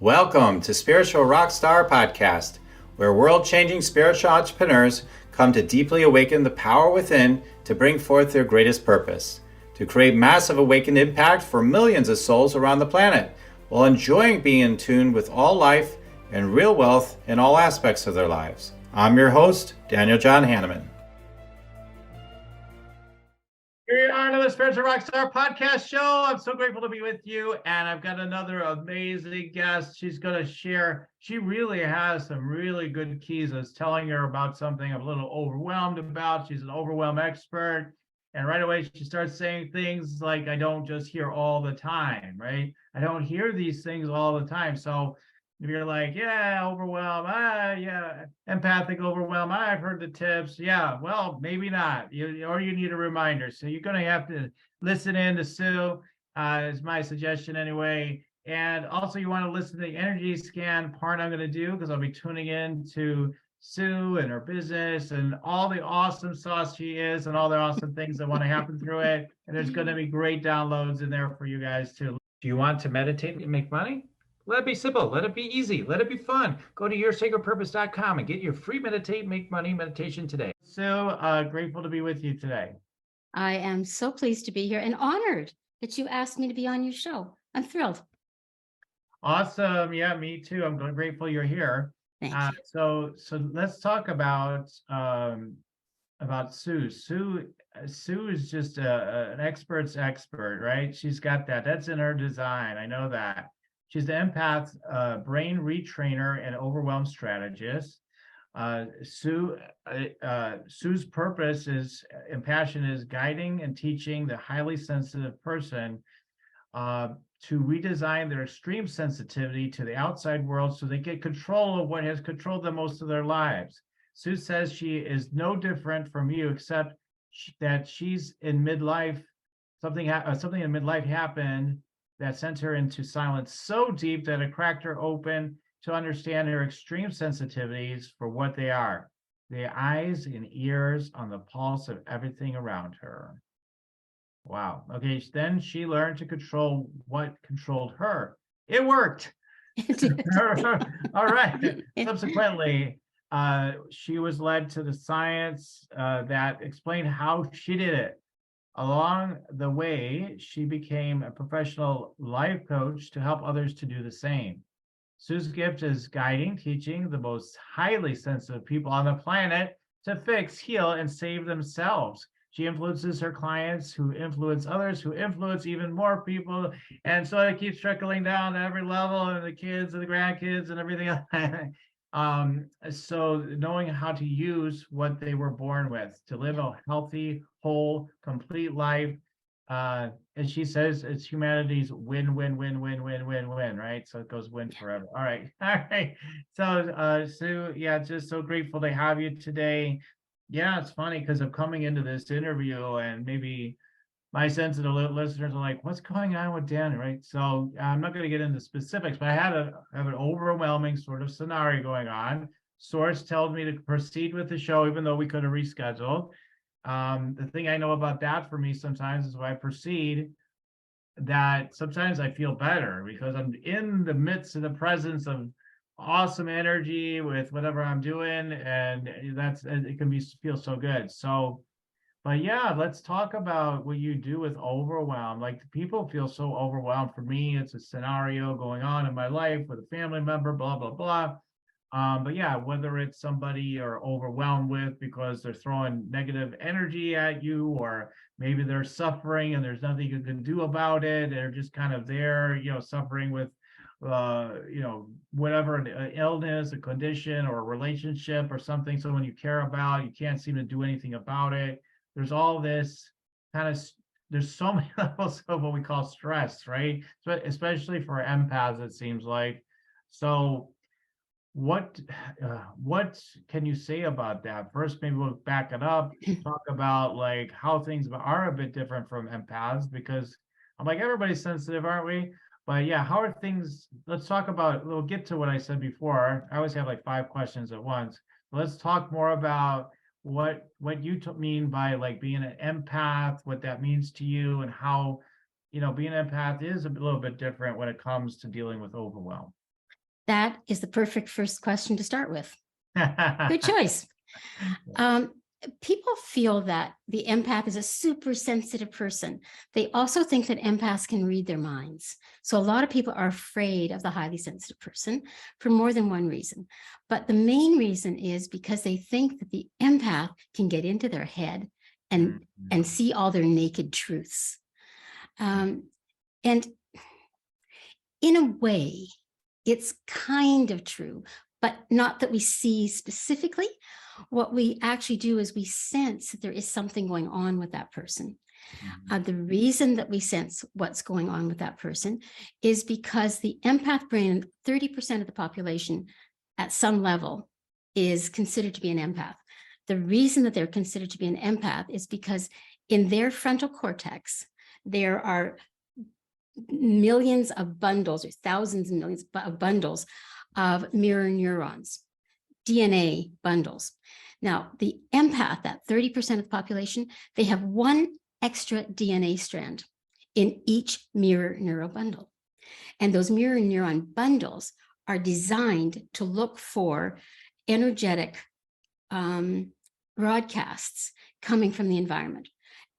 Welcome to Spiritual Rockstar Podcast, where world-changing spiritual entrepreneurs come to deeply awaken the power within to bring forth their greatest purpose, to create massive awakened impact for millions of souls around the planet, while enjoying being in tune with all life and real wealth in all aspects of their lives. I'm your host, Daniel John Hanneman. Here we are on the Spiritual Rockstar Podcast show. I'm so grateful to be with you, and I've got another amazing guest. She's going to share. She really has some really good keys. I was telling her about something I'm a little overwhelmed about. She's an overwhelm expert, and right away she starts saying things like, I don't just hear all the time, right? I don't hear these things all the time. So if you're like, yeah, overwhelm, yeah, empathic overwhelm, I've heard the tips. Yeah, well, maybe not. Or you need a reminder. So you're going to have to listen in to Sue, is my suggestion anyway. And also you want to listen to the energy scan part I'm going to do, because I'll be tuning in to Sue and her business and all the awesome sauce she is and all the awesome things that want to happen through it. And there's going to be great downloads in there for you guys too. Do you want to meditate and make money? Let it be simple. Let it be easy. Let it be fun. Go to yoursacredpurpose.com and get your free Meditate, Make Money meditation today. So grateful to be with you today. I am so pleased to be here and honored that you asked me to be on your show. I'm thrilled. Awesome. Yeah, me too. I'm grateful you're here. Thank you. So let's talk about Sue. Sue is just an expert's expert, right? She's got that. That's in her design. I know that. She's the empath, brain retrainer, and overwhelm strategist. Sue's purpose and passion is guiding and teaching the highly sensitive person to redesign their extreme sensitivity to the outside world so they get control of what has controlled them most of their lives. Sue says she is no different from you, except that she's in midlife. Something in midlife happened that sent her into silence so deep that it cracked her open to understand her extreme sensitivities for what they are: the eyes and ears on the pulse of everything around her. Wow. Okay, then she learned to control what controlled her. It worked. All right. Subsequently, she was led to the science that explained how she did it. Along the way, she became a professional life coach to help others to do the same. Sue's gift is guiding, teaching the most highly sensitive people on the planet to fix, heal, and save themselves. She influences her clients, who influence others, who influence even more people. And so it keeps trickling down to every level, and the kids and the grandkids and everything else. So knowing how to use what they were born with to live a healthy, whole, complete life. And she says it's humanity's win, win, win, win, win, win, win, right? So it goes win forever. All right. All right. So Sue, yeah, just so grateful to have you today. Yeah, it's funny because I'm coming into this interview and maybe my sensitive listeners are like, what's going on with Dan, right? So I'm not going to get into specifics, but I have an overwhelming sort of scenario going on. Source told me to proceed with the show, even though we could have rescheduled. The thing I know about that for me sometimes is when I proceed, that sometimes I feel better because I'm in the midst of the presence of awesome energy with whatever I'm doing, and it can feel so good. So, but yeah, let's talk about what you do with overwhelm. Like, people feel so overwhelmed. For me, it's a scenario going on in my life with a family member, blah, blah, blah. But yeah, whether it's somebody you're overwhelmed with because they're throwing negative energy at you, or maybe they're suffering and there's nothing you can do about it. They're just kind of there, suffering with, whatever, an illness, a condition, or a relationship or something, someone you care about, you can't seem to do anything about it. There's all this there's so many levels of what we call stress, right? So especially for empaths, it seems like. So what can you say about that? First, maybe we'll back it up, talk about like how things are a bit different from empaths, because I'm like, everybody's sensitive, aren't we? But yeah, how are things? Let's talk about, we'll get to what I said before. I always have like 5 questions at once. Let's talk more about what you mean by like being an empath, what that means to you, and how being an empath is a little bit different when it comes to dealing with overwhelm. That is the perfect first question to start with. Good choice. People feel that the empath is a super sensitive person. They also think that empaths can read their minds. So a lot of people are afraid of the highly sensitive person for more than one reason. But the main reason is because they think that the empath can get into their head and see all their naked truths. And in a way, it's kind of true, but not that we see specifically. What we actually do is we sense that there is something going on with that person. The reason that we sense what's going on with that person is because the empath brain, 30% of the population at some level is considered to be an empath. The reason that they're considered to be an empath is because in their frontal cortex, there are millions of bundles or thousands and millions of bundles of mirror neurons, DNA bundles. Now, the empath, that 30% of the population, they have one extra DNA strand in each mirror neuron bundle. And those mirror neuron bundles are designed to look for energetic broadcasts coming from the environment.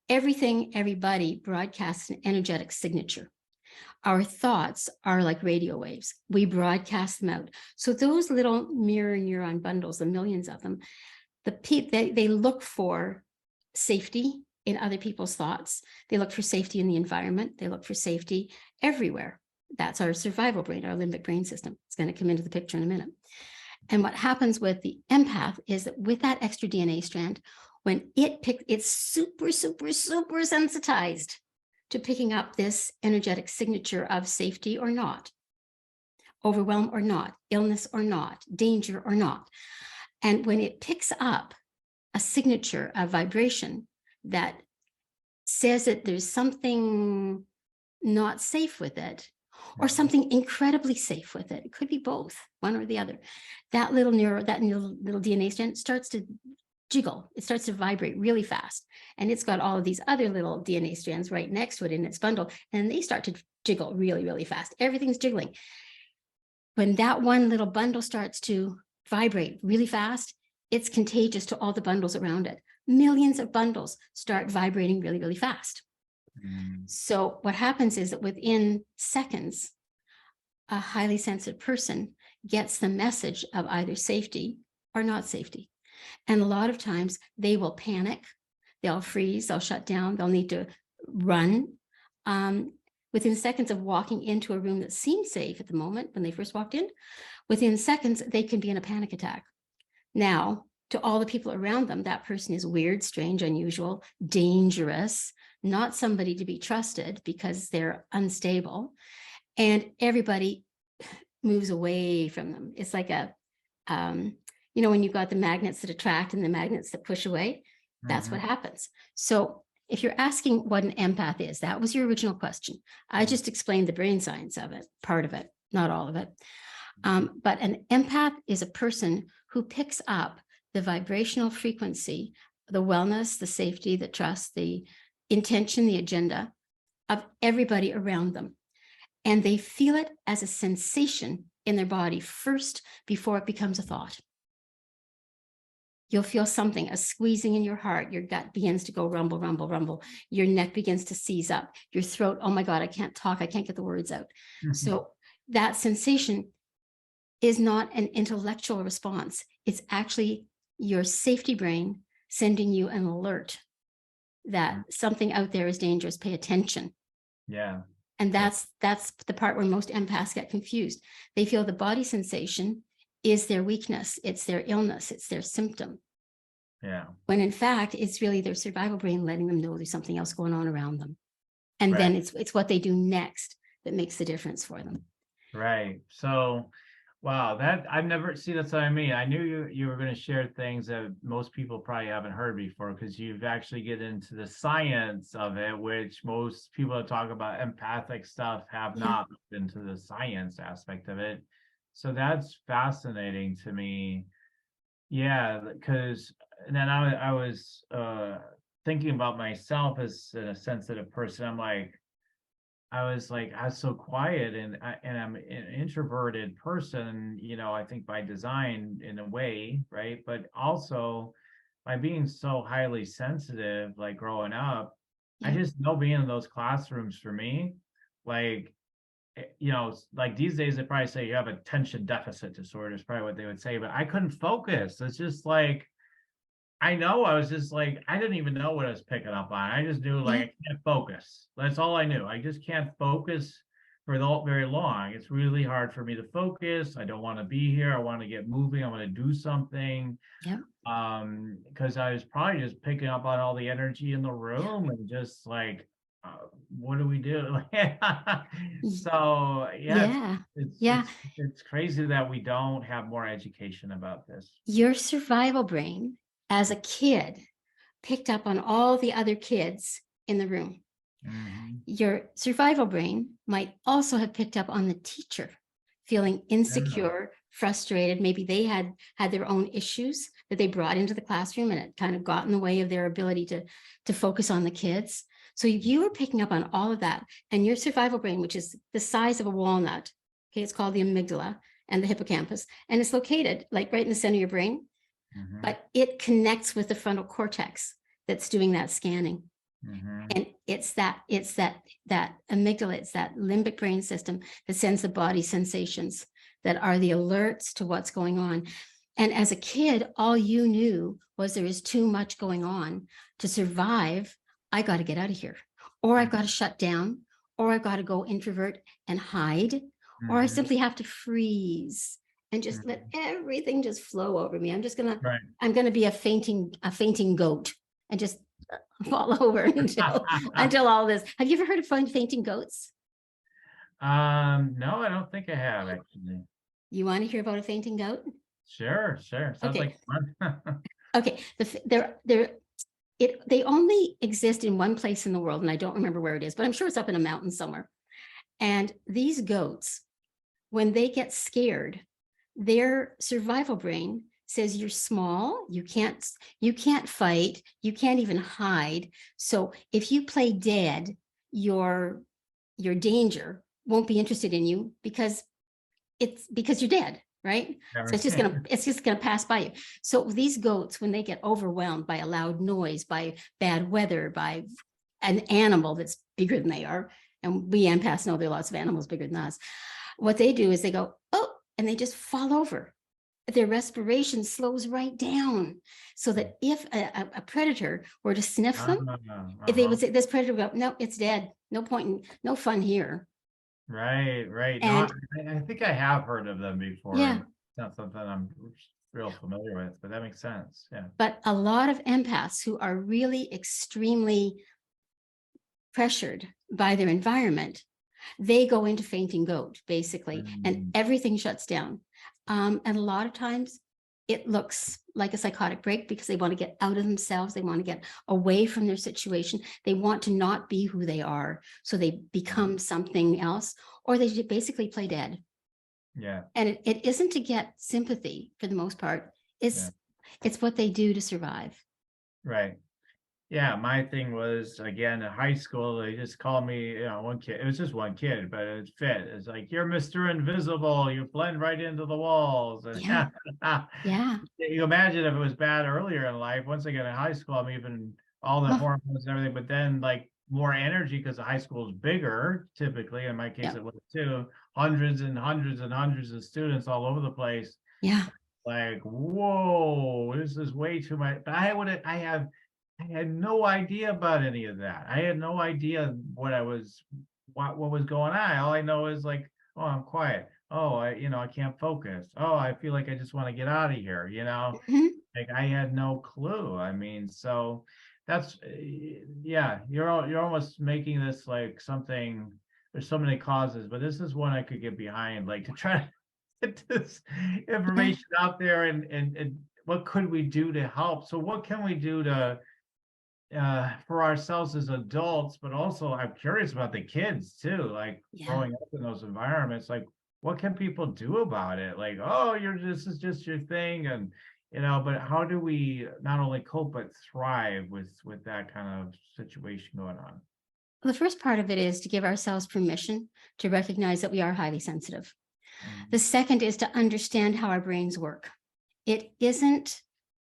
Everything, everybody broadcasts an energetic signature. Our thoughts are like radio waves. We broadcast them out. So those little mirror neuron bundles, the millions of them, they look for safety in other people's thoughts. They look for safety in the environment. They look for safety everywhere. That's our survival brain, our limbic brain system. It's going to come into the picture in a minute. And what happens with the empath is that with that extra DNA strand, when it's super, super, super sensitized to picking up this energetic signature of safety or not, overwhelm or not, illness or not, danger or not. And when it picks up a signature, a vibration that says that there's something not safe with it, or something incredibly safe with it, it could be both, one or the other, that little DNA strand starts to jiggle. It starts to vibrate really fast. And it's got all of these other little DNA strands right next to it in its bundle. And they start to jiggle really, really fast. Everything's jiggling. When that one little bundle starts to vibrate really fast, it's contagious to all the bundles around it. Millions of bundles start vibrating really, really fast. So what happens is that within seconds, a highly sensitive person gets the message of either safety or not safety. And a lot of times they will panic, they'll freeze, they'll shut down, they'll need to run. Within seconds of walking into a room that seemed safe at the moment when they first walked in, within seconds, they can be in a panic attack. Now, to all the people around them, that person is weird, strange, unusual, dangerous, not somebody to be trusted because they're unstable. And everybody moves away from them. It's like when you've got the magnets that attract and the magnets that push away, that's what happens. So if you're asking what an empath is, that was your original question. I just explained the brain science of it, part of it, not all of it. But an empath is a person who picks up the vibrational frequency, the wellness, the safety, the trust, the intention, the agenda of everybody around them. And they feel it as a sensation in their body first before it becomes a thought. You'll feel something, a squeezing in your heart. Your gut begins to go rumble, rumble, rumble. Your neck begins to seize up. Your throat, oh my God, I can't talk. I can't get the words out. So that sensation is not an intellectual response. It's actually your safety brain sending you an alert that something out there is dangerous. Pay attention. Yeah. And that's the part where most empaths get confused. They feel the body sensation is their weakness. It's their illness. It's their symptom. Yeah. When in fact, it's really their survival brain letting them know there's something else going on around them. And then it's what they do next that makes the difference for them. Right. So, wow, that I've never seen. That's what I mean. I knew you were going to share things that most people probably haven't heard before, because you've actually get into the science of it, which most people that talk about empathic stuff have not looked into the science aspect of it. So that's fascinating to me. Yeah, because then I was thinking about myself as a sensitive person. I'm like, I was so quiet, and I'm an introverted person, I think by design in a way, right? But also by being so highly sensitive, like growing up, I Yeah. just know being in those classrooms for me, like, like these days they probably say you have attention deficit disorder is probably what they would say, but I couldn't focus. It's just like, I know I was just like, I didn't even know what I was picking up on. I just knew like Yeah. I can't focus. That's all I knew. I just can't focus for very long. It's really hard for me to focus. I don't want to be here. I want to get moving. I want to do something. Yeah. Because I was probably just picking up on all the energy in the room and just like, what do we do? Y- So yeah, Yeah. it's Yeah. it's it's crazy that we don't have more education about this. Your survival brain as a kid picked up on all the other kids in the room. Mhm. Your survival brain might also have picked up on the teacher feeling Yeah. insecure, frustrated. Maybe they had their own issues that they brought into the classroom, and it kind of got in the way of their ability to focus on the kids. So you were picking up on all of that, and your survival brain, which is the size of a walnut, okay, it's called the amygdala and the hippocampus, and it's located like right in the center of your brain, Mhm. but it connects with the frontal cortex that's doing that scanning. Mhm. And it's that amygdala, it's that limbic brain system that sends the body sensations that are the alerts to what's going on. And as a kid, all you knew was there is too much going on to survive. I got to get out of here, or I've got to shut down, or I've got to go introvert and hide, or I Mhm. simply have to freeze and just let Mhm. everything just flow over me. Right. I'm gonna be a fainting goat and just fall over until all this. Have you ever heard of fainting goats? No, I don't think I have actually. You want to hear about a fainting goat? Sure, sure. Sounds Okay, like fun. okay. They only exist in one place in the world, and I don't remember where it is, but I'm sure it's up in a mountain somewhere. And these goats, when they get scared, their survival brain says you're small, you can't fight, you can't even hide. So if you play dead, your danger won't be interested in you because you're dead, right? So it's just gonna pass by you. So these goats, when they get overwhelmed by a loud noise, by bad weather, by an animal that's bigger than they are, and we empaths know there are lots of animals bigger than us, what they do is they go, oh, and they just fall over. Their respiration slows right down, so that if a predator were to sniff them, if they Uh-huh. would say, this predator would go, no, it's dead, no fun here. Right, right. No, And I think I have heard of them before, and yeah, it's not something I'm real familiar with, but that makes sense. Yeah. but a lot of empaths who are really extremely pressured by their environment, they go into fainting goat basically, and Mm, everything shuts down. And a lot of times it looks like a psychotic break because they want to get out of themselves. They want to get away from their situation. They want to not be who they are. So they become something else, or they basically play dead. yeah, And it isn't to get sympathy for the most part. yeah. It's what they do to survive. Right. Yeah, my thing was again in high school, they just called me, one kid. It was just one kid, but it fit. It's like you're Mr. Invisible. You blend right into the walls. And Yeah. Yeah. you imagine if it was bad earlier in life. Once I get in high school, I'm even all the Oh, hormones and everything, but then like more energy because the high school is bigger, typically. In my case, yeah. it was too. Hundreds and hundreds and hundreds of students all over the place. Yeah. Like, whoa, this is way too much. But I had no idea about any of that. I had no idea what was going on. All I know is like, oh, I'm quiet. Oh, I can't focus. Oh, I feel like I just want to get out of here. Mhm. Like I had no clue. I mean, so that's yeah, you're almost making this like something. There's so many causes, but this is one I could get behind, like to try to get this Yeah. information out there and what could we do to help? So what can we do to for ourselves as adults, but also I'm curious about the kids too, like Yeah. growing up in those environments, like what can people do about it? Like, oh, this is just your thing, and but how do we not only cope but thrive with that kind of situation going on? The first part of it is to give ourselves permission to recognize that we are highly sensitive. The second is to understand how our brains work. It isn't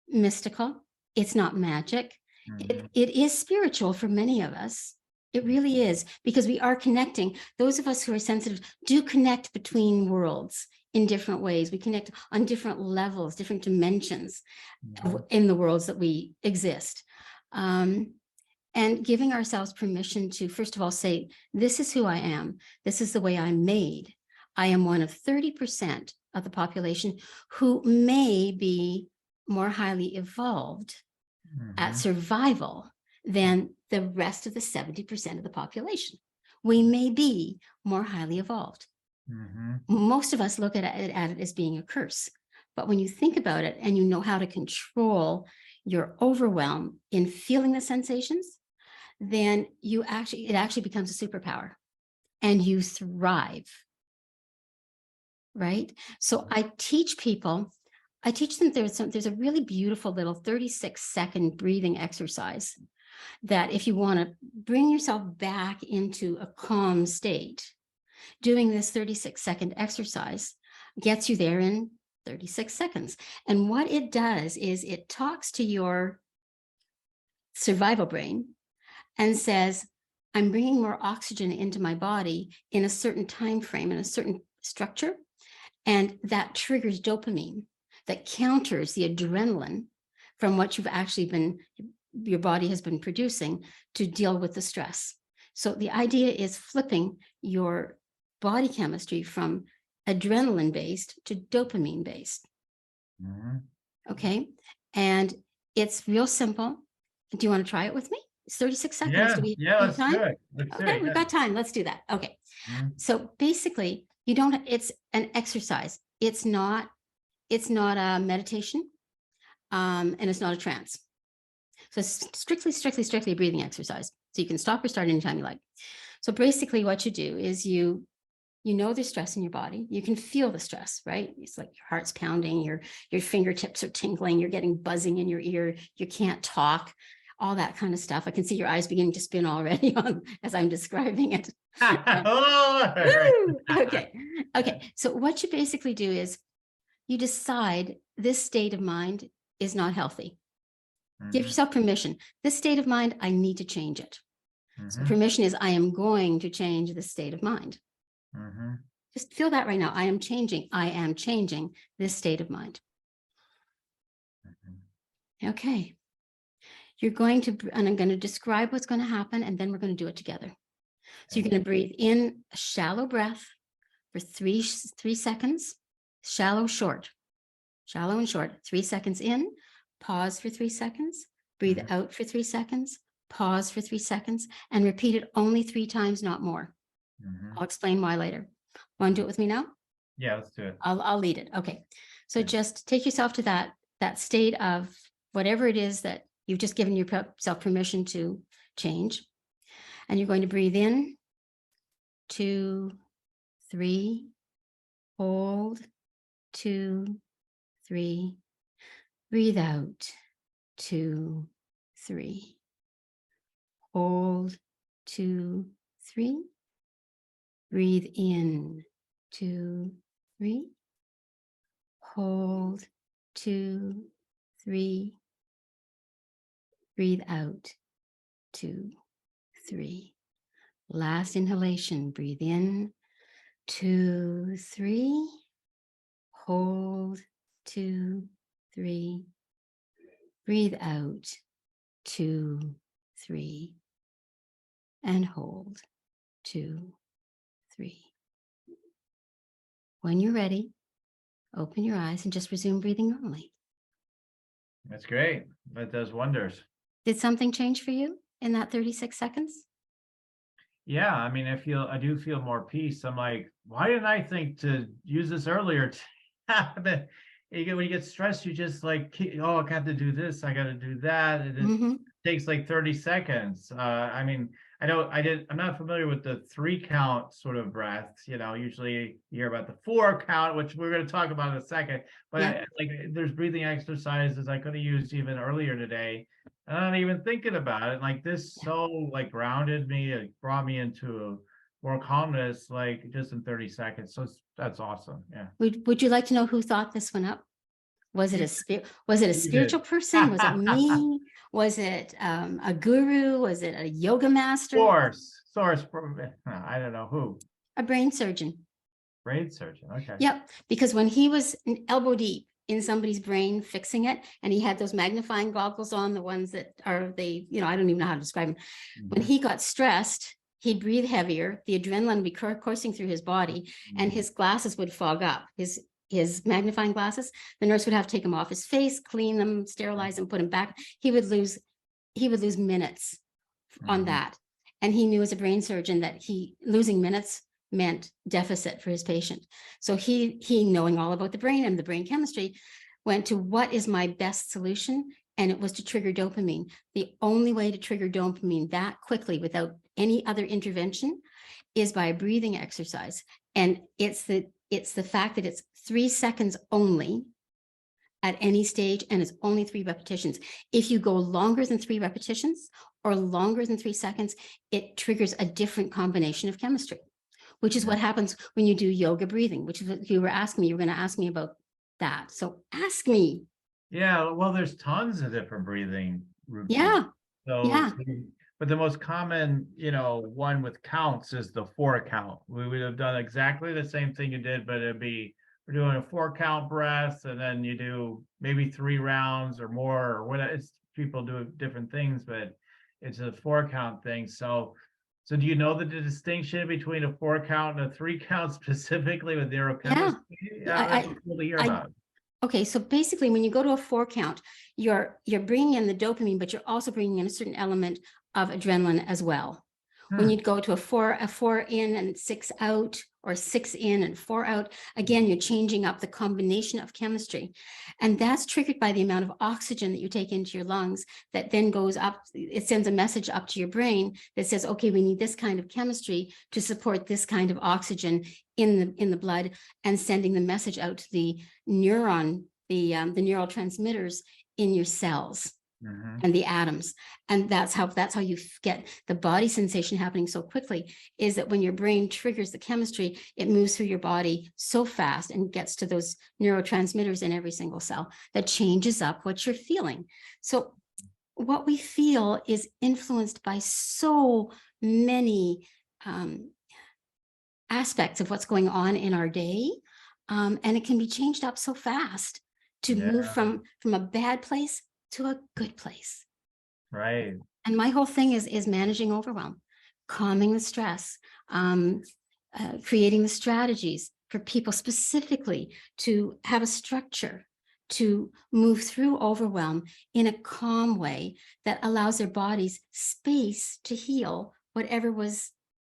mystical. It's not magic. It is spiritual for many of us. It really is, because we are connecting. Those of us who are sensitive do connect between worlds in different ways. We connect on different levels, different dimensions in the worlds that we exist. And giving ourselves permission to, first of all, say, this is who I am. This is the way I'm made. I am one of 30% of the population who may be more highly evolved at survival than the rest of the 70% of the population. We may be more highly evolved. Most of us look at it as being a curse. But when you think about it and you know how to control your overwhelm in feeling the sensations, then it actually becomes a superpower and you thrive. Right? So I teach them there's a really beautiful little 36-second breathing exercise that if you want to bring yourself back into a calm state, doing this 36-second exercise gets you there in 36 seconds. And what it does is it talks to your survival brain and says, I'm bringing more oxygen into my body in a certain time frame, in a certain structure. And that triggers dopamine that counters the adrenaline from what your body has been producing to deal with the stress. So the idea is flipping your body chemistry from adrenaline-based to dopamine-based. Okay. And it's real simple. Do you want to try it with me? It's 36 seconds. Let's do it. Okay, we've got time. Let's do that. Okay. So basically, it's an exercise. It's not a meditation, and it's not a trance. So it's strictly a breathing exercise. So you can stop or start anytime you like. So basically what you do is you know there's stress in your body. You can feel the stress, right? It's like your heart's pounding, your fingertips are tingling, you're getting buzzing in your ear, you can't talk, all that kind of stuff. I can see your eyes beginning to spin already as I'm describing it. Okay. So what you basically do is you decide this state of mind is not healthy. Give yourself permission. This state of mind, I need to change it. So permission is I am going to change this state of mind. Just feel that right now. I am changing this state of mind. Okay. And I'm going to describe what's going to happen, and then we're going to do it together. So you're going to breathe in a shallow breath for three seconds, shallow and short, 3 seconds in, pause for 3 seconds, breathe out for 3 seconds, pause for 3 seconds, and repeat it only 3 times, not more. I'll explain why later. Want to do it with me now? Yeah, let's do it. I'll lead it. Okay. So just take yourself to that state of whatever it is that you've just given yourself permission to change. And you're going to breathe in, 2, 3, hold, 2, 3, breathe out, 2, 3, hold, 2, 3, breathe in, 2, 3, hold, 2, 3, breathe out, 2, 3. Last inhalation, breathe in, 2, 3, hold, 2, 3, breathe out, 2, 3, and hold, 2, 3. When you're ready, open your eyes and just resume breathing normally. That's great. That does wonders. Did something change for you in that 36 seconds? Yeah, I mean, I do feel more peace. I'm like, why didn't I think to use this earlier? When you get stressed, you just like, oh, I got to do this, I got to do that. It takes like 30 seconds. I mean, I'm not familiar with the 3 count sort of breaths. Usually you hear about the 4 count, which we're going to talk about in a second. But there's breathing exercises I could have used even earlier today I'm not even thinking about it. Like this so like grounded me, it brought me into more calmness, like just in 30 seconds. So that's awesome. Yeah. Would you like to know who thought this one up? Was it You, a was it a you did. spiritual person? Was it me? Was it a guru? Was it a yoga master? Source, I don't know who. A brain surgeon. Brain surgeon. Okay. Yep. Because when he was elbow deep in somebody's brain fixing it, and he had those magnifying goggles on, the ones that are I don't even know how to describe them. When he got stressed, he'd breathe heavier, the adrenaline would be coursing through his body, and his glasses would fog up. His magnifying glasses, the nurse would have to take them off his face, clean them, sterilize them, put them back. He would lose minutes on that. And he knew as a brain surgeon that losing minutes meant deficit for his patient. So he knowing all about the brain and the brain chemistry, went to what is my best solution? And it was to trigger dopamine. The only way to trigger dopamine that quickly without any other intervention is by a breathing exercise. And it's the fact that it's 3 seconds only at any stage, and it's only 3 repetitions. If you go longer than 3 repetitions or longer than 3 seconds, it triggers a different combination of chemistry, which is what happens when you do yoga breathing, which is what you were asking me. You were going to ask me about that. So ask me. Yeah, well, there's tons of different breathing routines. Yeah. So, Yeah. but the most common, one with counts is the 4 count. We would have done exactly the same thing you did, but we're doing a 4 count breath, and then you do maybe 3 rounds or more, or whatever. It's people do different things, but it's a 4 count thing. So do you know the distinction between a 4 count and a 3 count specifically with neurochemistry? That's cool to hear about. Okay, so basically, when you go to a 4 count, you're bringing in the dopamine, but you're also bringing in a certain element of adrenaline as well. When you go to a four in and 6 out, or 6 in and 4 out, again, you're changing up the combination of chemistry. And that's triggered by the amount of oxygen that you take into your lungs that then goes up. It sends a message up to your brain that says, okay, we need this kind of chemistry to support this kind of oxygen in the blood, and sending the message out to the neuron, the neurotransmitters in your cells. And the atoms. And that's how you get the body sensation happening so quickly, is that when your brain triggers the chemistry, it moves through your body so fast and gets to those neurotransmitters in every single cell that changes up what you're feeling. So what we feel is influenced by so many aspects of what's going on in our day. And it can be changed up so fast to move from a bad place to a good place. Right. And my whole thing is managing overwhelm, calming the stress, creating the strategies for people specifically to have a structure to move through overwhelm in a calm way that allows their bodies space to heal whatever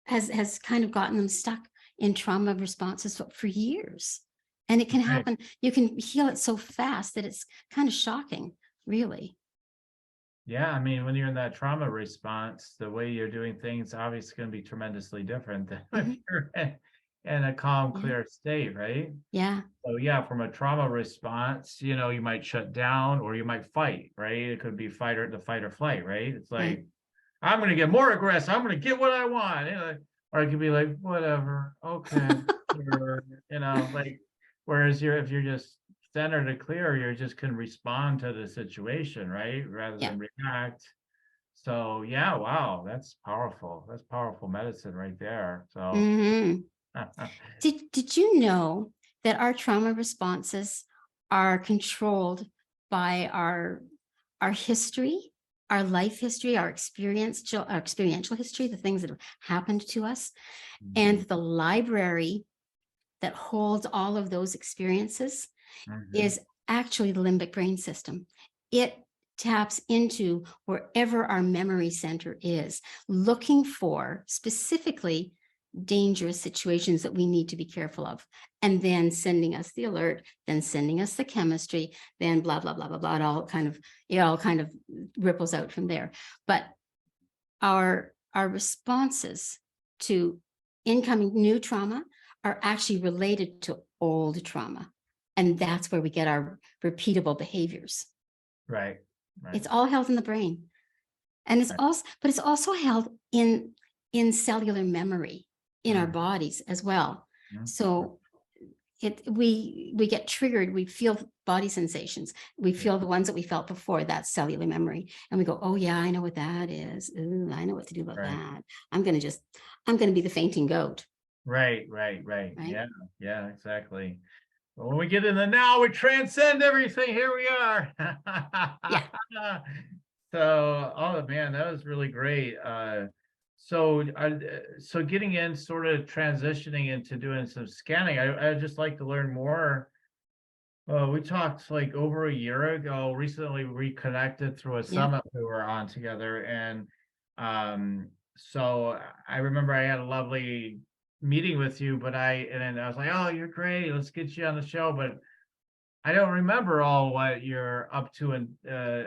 has kind of gotten them stuck in trauma responses for years. And it can happen. You can heal it so fast that it's kind of shocking. Really? Yeah, I mean, when you're in that trauma response, the way you're doing things obviously going to be tremendously different than when you're in a calm, clear state, right? Yeah. So yeah, from a trauma response, you might shut down or you might fight, right? It could be fight or flight, right? It's like, I'm going to get more aggressive. I'm going to get what I want. Or it could be like, whatever, okay, sure, like, whereas if you're just centered and clear, you just can respond to the situation, right? Rather than react. So yeah, wow, that's powerful. That's powerful medicine right there. So did you know that our trauma responses are controlled by our history, our life history, our experiential history, the things that have happened to us, and the library that holds all of those experiences is actually the limbic brain system. It taps into wherever our memory center is, looking for specifically dangerous situations that we need to be careful of, and then sending us the alert, then sending us the chemistry, then blah, blah, blah, blah, blah. It all kind of ripples out from there. But our responses to incoming new trauma are actually related to old trauma. And that's where we get our repeatable behaviors. Right. Right. It's all held in the brain. And it's Right. also, but it's also held in cellular memory in our bodies as well. So we get triggered, we feel body sensations, we feel the ones that we felt before, that cellular memory, and we go, oh yeah, I know what that is. Ooh, I know what to do about Right. that. I'm gonna be the fainting goat. Right. Right? Yeah, exactly. But when we get in the now, we transcend everything. Here we are. Yeah. So, oh man, that was really great. So, so getting in, sort of transitioning into doing some scanning, I'd just like to learn more. We talked like over a year ago, recently reconnected through a Yeah. summit we were on together. And so I remember I had a lovely meeting with you, but and then I was like, oh, you're great. Let's get you on the show. But I don't remember all what you're up to. And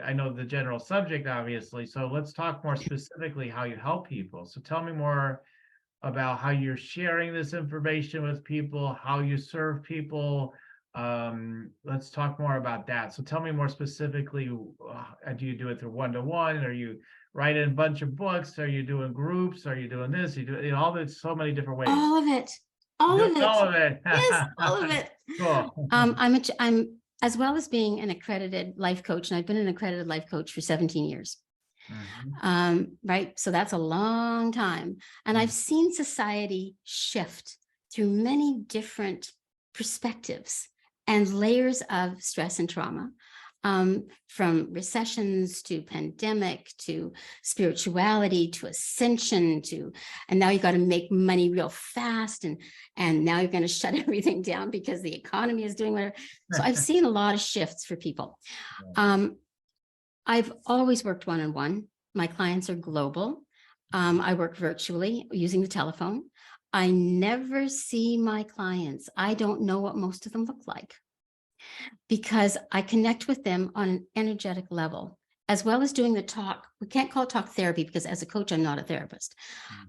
I know the general subject, obviously. So let's talk more specifically how you help people. So tell me more about how you're sharing this information with people, how you serve people. Let's talk more about that. So tell me more specifically, do you do it through one-to-one? Are you writing a bunch of books? Are you doing groups? Are you doing this? You do all this, so many different ways. All of it. All of it. All of it. Yes, all of it. Cool. I'm, as well as being an accredited life coach, and I've been an accredited life coach for 17 years. Right. So that's a long time. And I've seen society shift through many different perspectives and layers of stress and trauma, from recessions to pandemic to spirituality to ascension and now you got to make money real fast, and now you're going to shut everything down because the economy is doing whatever. So I've seen a lot of shifts for people. I've always worked one-on-one. My clients are global. I work virtually using the telephone. I never see my clients. I don't know what most of them look like because I connect with them on an energetic level, as well as doing the talk. We can't call it talk therapy because as a coach, I'm not a therapist.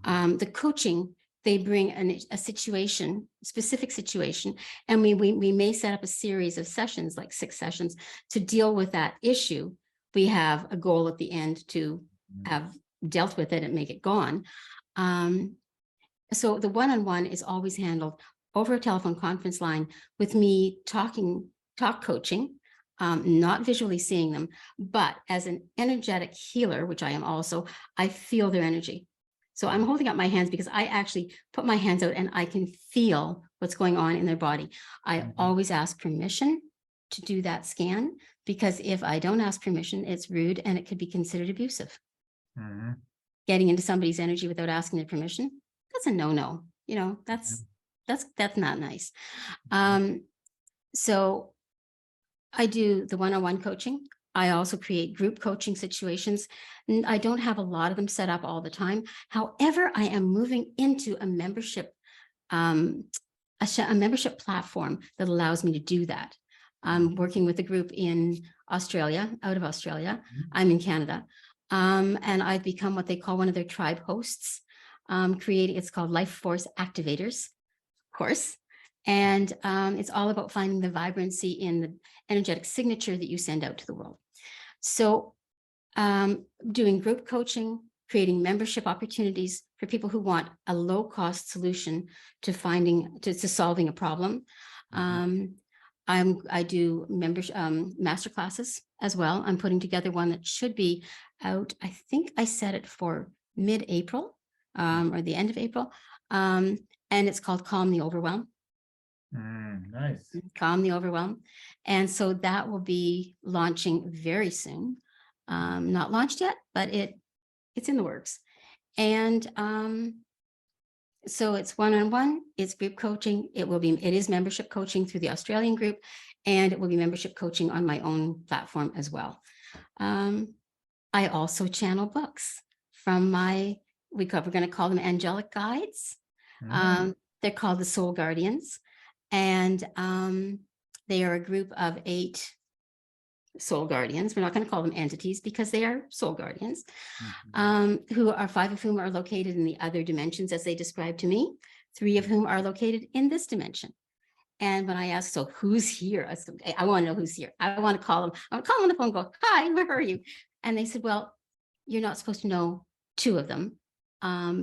The coaching, they bring a situation, specific situation, and we may set up a series of sessions, like 6 sessions, to deal with that issue. We have a goal at the end to have dealt with it and make it gone. So the one-on-one is always handled over a telephone conference line with me talk coaching, not visually seeing them, but as an energetic healer, which I am also, I feel their energy. So I'm holding up my hands because I actually put my hands out and I can feel what's going on in their body. I always ask permission to do that scan, because if I don't ask permission, it's rude and it could be considered abusive. Getting into somebody's energy without asking their permission, that's a no-no. You know, that's not nice. So I do the one-on-one coaching. I also create group coaching situations. I don't have a lot of them set up all the time. However, I am moving into a membership, a membership platform that allows me to do that. I'm working with a group in Australia, out of Australia. I'm in Canada. And I've become what they call one of their tribe hosts, it's called Life Force Activators course. And it's all about finding the vibrancy in the energetic signature that you send out to the world. So doing group coaching, creating membership opportunities for people who want a low-cost solution to solving a problem. I do membership master classes as well. I'm putting together one that should be out. I think I set it for mid-April or the end of April. And it's called Calm the Overwhelm. Nice. Calm the Overwhelm. And so that will be launching very soon. Not launched yet, but it's in the works. And so it's one-on-one, it's group coaching. It is membership coaching through the Australian group, and it will be membership coaching on my own platform as well. I also channel books from we're going to call them angelic guides. They're called the Soul Guardians, and they are a group of 8 soul guardians. We're not going to call them entities because they are soul guardians, who are 5 of whom are located in the other dimensions as they described to me, 3 of whom are located in this dimension. And when I ask, so who's here? I said, "Okay, I want to know who's here. I want to call them. I want to call them on the phone and go, hi, where are you?" And they said, well, you're not supposed to know two of them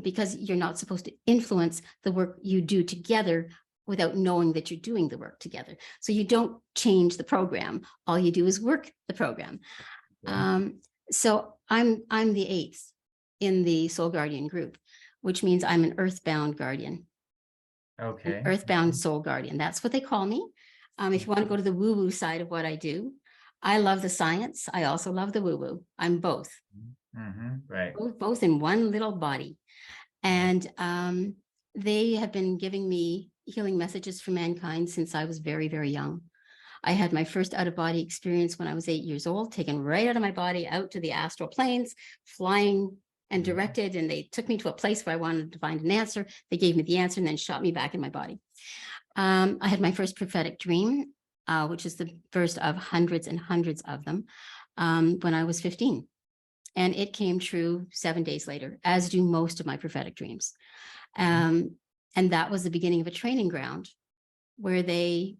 because you're not supposed to influence the work you do together without knowing that you're doing the work together. So you don't change the program. All you do is work the program. So I'm the 8th in the Soul Guardian group, which means I'm an earthbound guardian. Okay. An earthbound soul guardian. That's what they call me. If you want to go to the woo-woo side of what I do, I love the science. I also love the woo-woo. I'm both. Right. Both in one little body. And they have been giving me healing messages for mankind since I was very, very young. I had my first out-of-body experience when I was 8 years old, taken right out of my body out to the astral planes, flying and directed, and they took me to a place where I wanted to find an answer. They gave me the answer and then shot me back in my body. I had my first prophetic dream, which is the first of hundreds and hundreds of them, when I was 15. And it came true 7 days later, as do most of my prophetic dreams. And that was the beginning of a training ground where they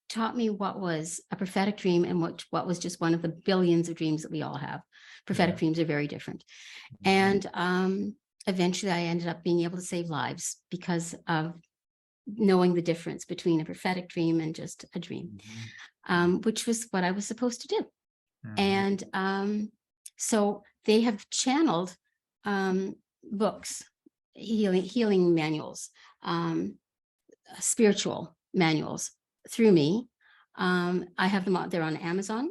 taught me what was a prophetic dream and what was just one of the billions of dreams that we all have. Prophetic dreams are very different. And eventually I ended up being able to save lives because of knowing the difference between a prophetic dream and just a dream, which was what I was supposed to do. And so they have channeled books, healing manuals, spiritual manuals through me. I have them out there on Amazon.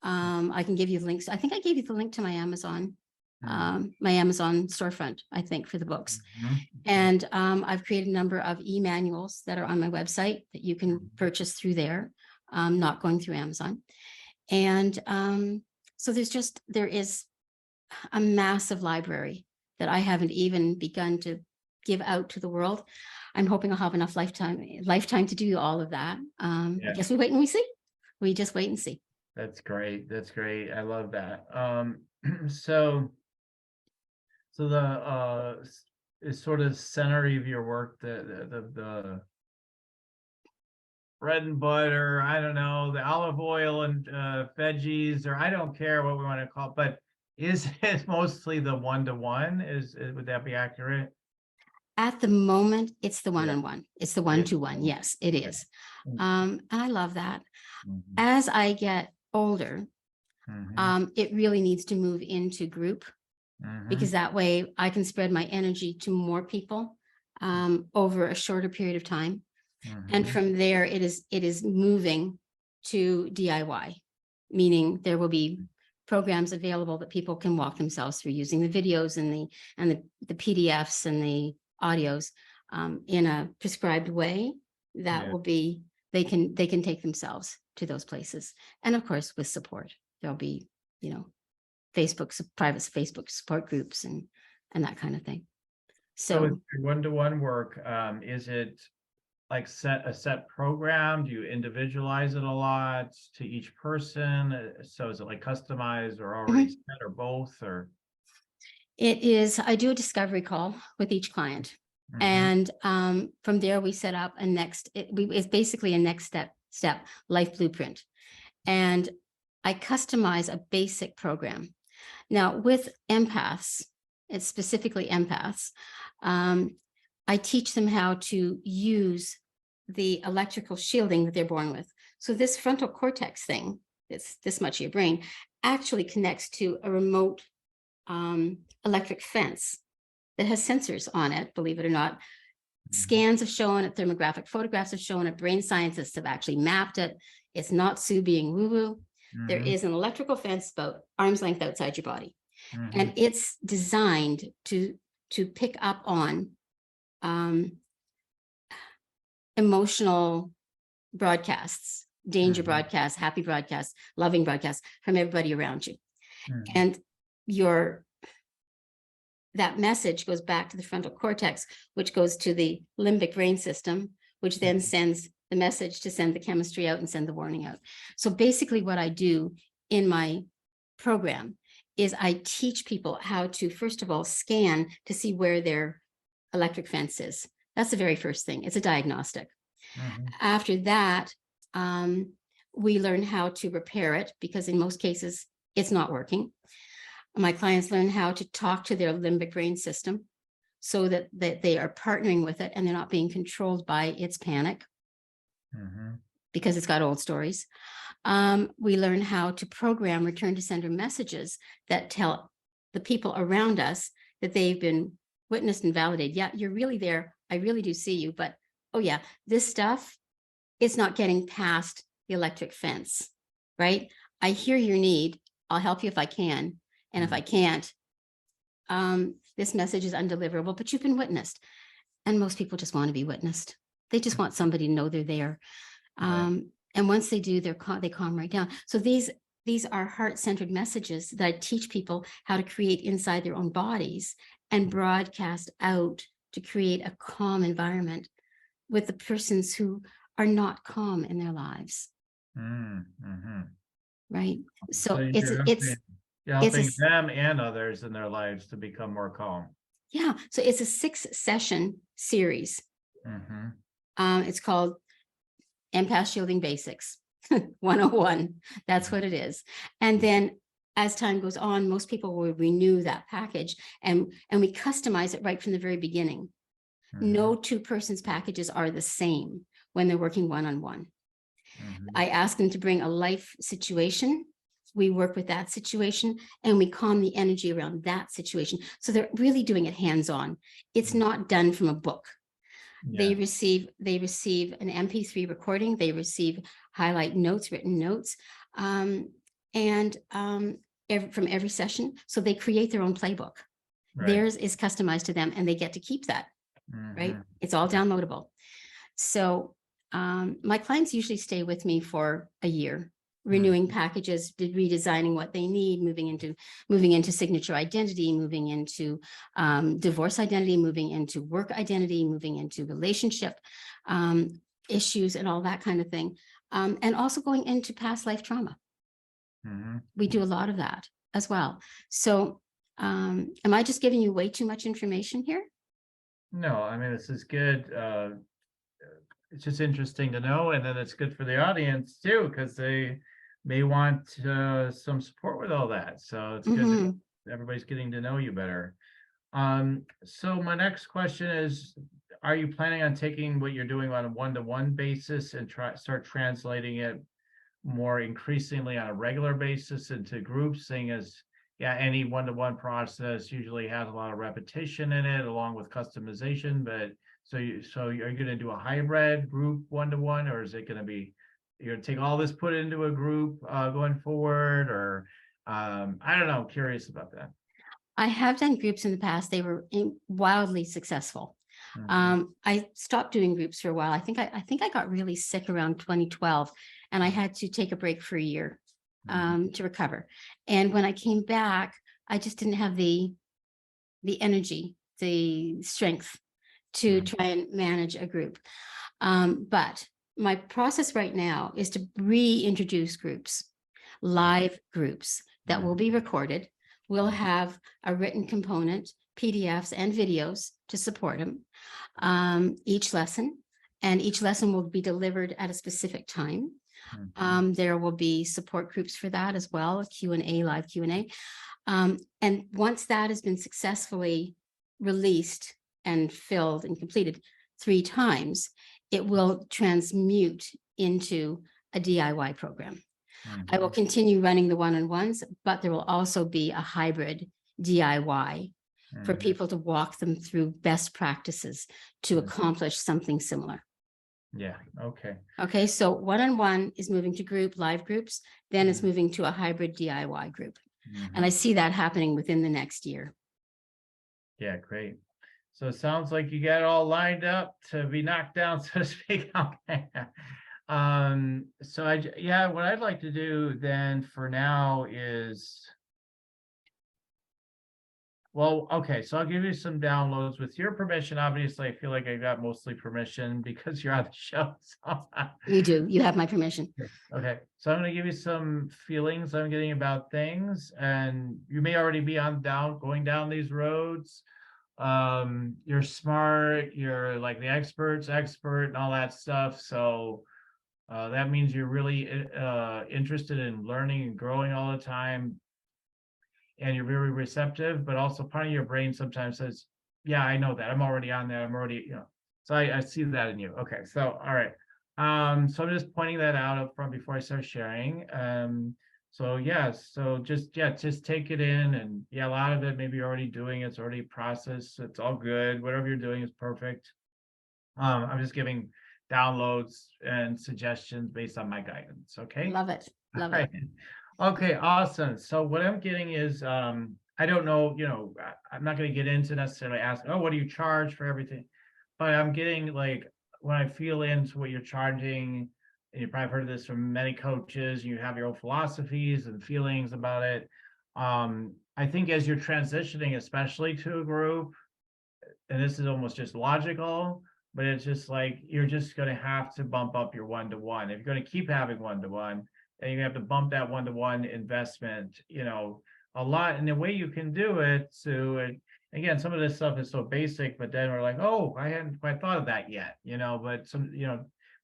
I can give you the links. I think I gave you the link to my Amazon storefront, I think, for the books. And I've created a number of e-manuals that are on my website that you can purchase through there, not going through Amazon. And so there is a massive library that I haven't even begun to give out to the world. I'm hoping I'll have enough lifetime to do all of that. I guess we wait and we see. We just wait and see. That's great. That's great. I love that. So the is sort of center of your work, the bread and butter, I don't know, the olive oil and veggies, or I don't care what we want to call it, but is it mostly the one-to-one? Would that be accurate? At the moment, it's the one-on-one. It's the one-to-one. Yes, it is. And I love that. As I get older, it really needs to move into group, because that way I can spread my energy to more people over a shorter period of time. And from there, it is moving to DIY, meaning there will be programs available that people can walk themselves through using the videos and the PDFs and the audios in a prescribed way that will be, they can take themselves to those places. And of course, with support, there'll be, private Facebook support groups and that kind of thing. So with your one-to-one work, is it like a set program? Do you individualize it a lot to each person? So is it like customized or already set, or both? Or it is, I do a discovery call with each client. And from there, we set up it's basically a next step life blueprint. And I customize a basic program. Now with empaths, it's specifically empaths, I teach them how to use the electrical shielding that they're born with. So this frontal cortex thing, it's this much of your brain, actually connects to a remote electric fence that has sensors on it, believe it or not. Scans have shown it, thermographic photographs have shown it, brain scientists have actually mapped it. It's not Sue being woo-woo. There is an electrical fence about arm's length outside your body. And it's designed to pick up on emotional broadcasts, danger broadcasts, happy broadcasts, loving broadcasts from everybody around you. And that message goes back to the frontal cortex, which goes to the limbic brain system, which then sends the message to send the chemistry out and send the warning out. So basically what I do in my program is I teach people how to, first of all, scan to see where their electric fence is. That's the very first thing. It's a diagnostic. Mhm. After that, we learn how to repair it, because in most cases, it's not working. My clients learn how to talk to their limbic brain system so that they are partnering with it and they're not being controlled by its panic, Mhm. because it's got old stories. We learn how to program return to sender messages that tell the people around us that they've been witnessed and validated. Yeah, you're really there. I really do see you. But, oh yeah, this stuff, it's not getting past the electric fence, right? I hear your need. I'll help you if I can. And if I can't, this message is undeliverable, but you've been witnessed. And most people just want to be witnessed. They just want somebody to know they're there. Right. And once they do, they calm right down. So these are heart-centered messages that I teach people how to create inside their own bodies and broadcast out to create a calm environment with the persons who are not calm in their lives, Mhm. right? So So you're it's a helping them and others in their lives to become more calm. yeah. So it's a 6-session series. Mhm. It's called Empath Shielding Basics 101. That's what it is. And then as time goes on, most people will renew that package, and we customize it right from the very beginning. No Mhm. two persons packages are the same when they're working one-on-one. Mhm. I ask them to bring a life situation. We work with that situation and we calm the energy around that situation. So they're really doing it hands-on. It's not done from a book. They Yeah. receive an MP3 recording. They receive highlight notes, written notes, and from every session. So they create their own playbook. Right. Theirs is customized to them, and they get to keep that. Right? Mhm. It's all downloadable. So my clients usually stay with me for a year, renewing packages, redesigning what they need, moving into signature identity, moving into divorce identity, moving into work identity, moving into relationship issues and all that kind of thing. And also going into past life trauma. Mhm. We do a lot of that as well. So am I just giving you way too much information here? No, I mean, this is good. It's just interesting to know, and then it's good for the audience too, because they may want some support with all that. So it's good that Mhm. everybody's getting to know you better. So my next question is, are you planning on taking what you're doing on a one-to-one basis and start translating it more increasingly on a regular basis into groups, seeing as yeah, any one-to-one process usually has a lot of repetition in it along with customization, but so are you going to do a hybrid group one-to-one, or is it going to be you're going to take all this, put it into a group going forward, or I don't know, curious about that. I have done groups in the past. They were wildly successful. Mhm. I stopped doing groups for a while. I think I got really sick around 2012, and I had to take a break for a year Mhm. to recover. And when I came back, I just didn't have the energy, the strength to Mhm. try and manage a group. But my process right now is to reintroduce groups, live groups that will be recorded. We'll have a written component, PDFs and videos to support them, each lesson. And each lesson will be delivered at a specific time. Mhm. There will be support groups for that as well, a Q&A, live Q&A. And once that has been successfully released and filled and completed 3 times, it will transmute into a DIY program. I will Mhm. continue running the one-on-ones, but there will also be a hybrid DIY for Mhm. people to walk them through best practices to Mhm. accomplish something similar. Yeah. Okay. Okay, so one-on-one is moving to group, live groups, then it's Mhm. moving to a hybrid DIY group. And I Mhm. see that happening within the next year. Yeah, great. So it sounds like you got it all lined up to be knocked down, so to speak. Okay. So yeah, what I'd like to do then for now is, well, okay, so I'll give you some downloads with your permission. Obviously, I feel like I got mostly permission because you're on the show. So You do, you have my permission. okay, so I'm going to give you some feelings I'm getting about things, and you may already be going down these roads, you're smart, you're like the expert's expert and all that stuff. So that means you're really interested in learning and growing all the time, and you're very receptive, but also part of your brain sometimes says, yeah, I know that. I'm already on that. I'm already, so I see that in you. Okay. So, all right. So I'm just pointing that out up front before I start sharing. So yeah, so just take it in, and yeah, a lot of it maybe you're already doing, it's already processed. It's all good. Whatever you're doing is perfect. I'm just giving downloads and suggestions based on my guidance. Okay. Love it. Love it. Right. Okay, awesome. So what I'm getting is, I don't know, I'm not going to get into necessarily ask, oh, what do you charge for everything? But I'm getting like, when I feel into what you're charging, and you probably heard this from many coaches, you have your own philosophies and feelings about it. I think as you're transitioning, especially to a group, and this is almost just logical, but it's just like you're just going to have to bump up your one-to-one. If you're going to keep having one-to-one, and you have to bump that one-to-one investment, a lot. And the way you can do it, so again, some of this stuff is so basic, but then we're like, oh, I hadn't quite thought of that yet, but some,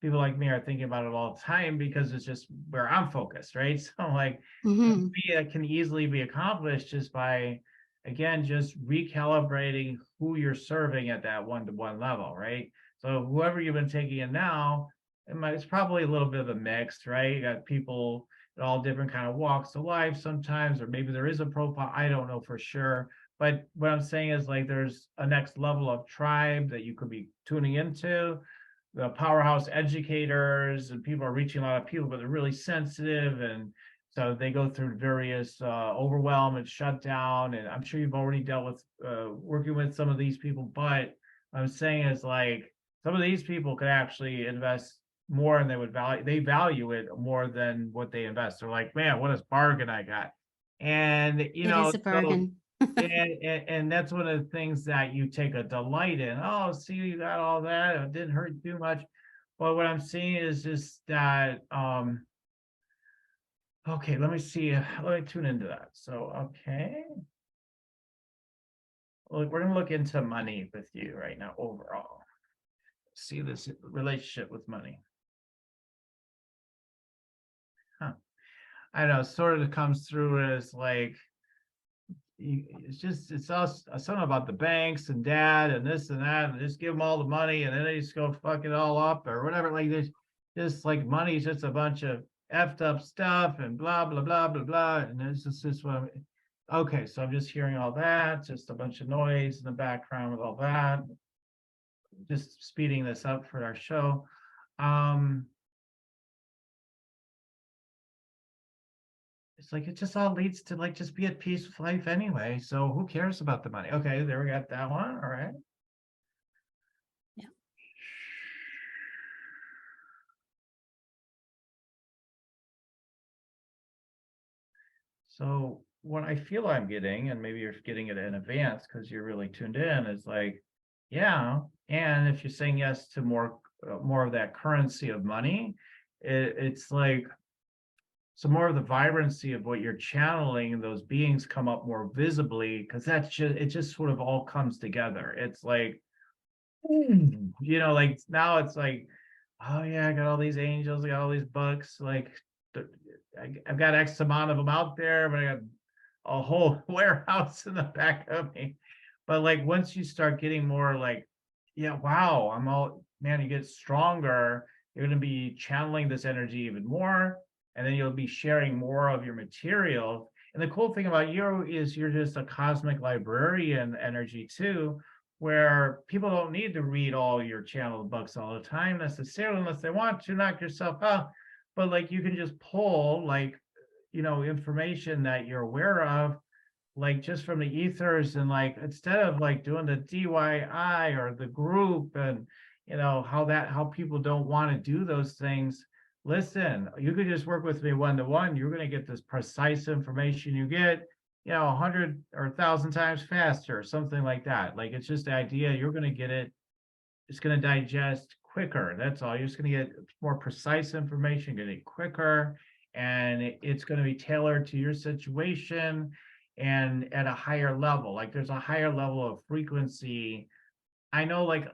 people like me are thinking about it all the time because it's just where I'm focused, right? So like, for Mhm. me, it can easily be accomplished just by, again, just recalibrating who you're serving at that one-to-one level, right? So whoever you've been taking in now, it's probably a little bit of a mix, right? You got people at all different kind of walks of life sometimes, or maybe there is a profile. I don't know for sure. But what I'm saying is like there's a next level of tribe that you could be tuning into. The powerhouse educators, and people are reaching a lot of people, but they're really sensitive, and so they go through various overwhelm and shutdown. And I'm sure you've already dealt with working with some of these people, but what I'm saying is like some of these people could actually invest more, and they value it more than what they invest. They're like, man, what a bargain I got. And It is a so bargain. and that's one of the things that you take a delight in. Oh, see, you got all that. It didn't hurt too much. But what I'm seeing is just that, okay, let me see. Let me tune into that. So, okay. We're going to look into money with you right now overall. See this relationship with money. Huh. I know, sort of comes through as like, it's all something about the banks and dad and this and that, and just give them all the money and then they just go fuck it all up or whatever. Like there's just like money's just a bunch of effed up stuff and blah blah blah blah blah. And it's just what I'm okay. So I'm just hearing all that, just a bunch of noise in the background with all that. Just speeding this up for our show. Um it's like it just all leads to like just be at peace with life anyway. So who cares about the money? Okay, there we got that one. All right. Yeah. So what I feel I'm getting, and maybe you're getting it in advance because you're really tuned in, is like, yeah. And if you're saying yes to more of that currency of money, it's like some more of the vibrancy of what you're channeling, and those beings come up more visibly because it just sort of all comes together. It's like, like now it's like, oh yeah, I got all these angels, I got all these books, like I've got X amount of them out there, but I got a whole warehouse in the back of me. But like once you start getting more like, yeah, wow, I'm all man, you get stronger, you're gonna be channeling this energy even more, and then you'll be sharing more of your material. And the cool thing about you is you're just a cosmic librarian energy too, where people don't need to read all your channeled books all the time necessarily unless they want to knock yourself out. But like you can just pull like information that you're aware of, like just from the ethers, and like instead of like doing the DIY or the group, and how people don't want to do those things. Listen, you could just work with me one-to-one. You're going to get this precise information you get 100 or 1,000 times faster or something like that. Like it's just the idea, you're going to get it, it's going to digest quicker. That's all. You're just going to get more precise information, get it quicker, and it's going to be tailored to your situation. and at a higher level. Like there's a higher level of frequency. I know, like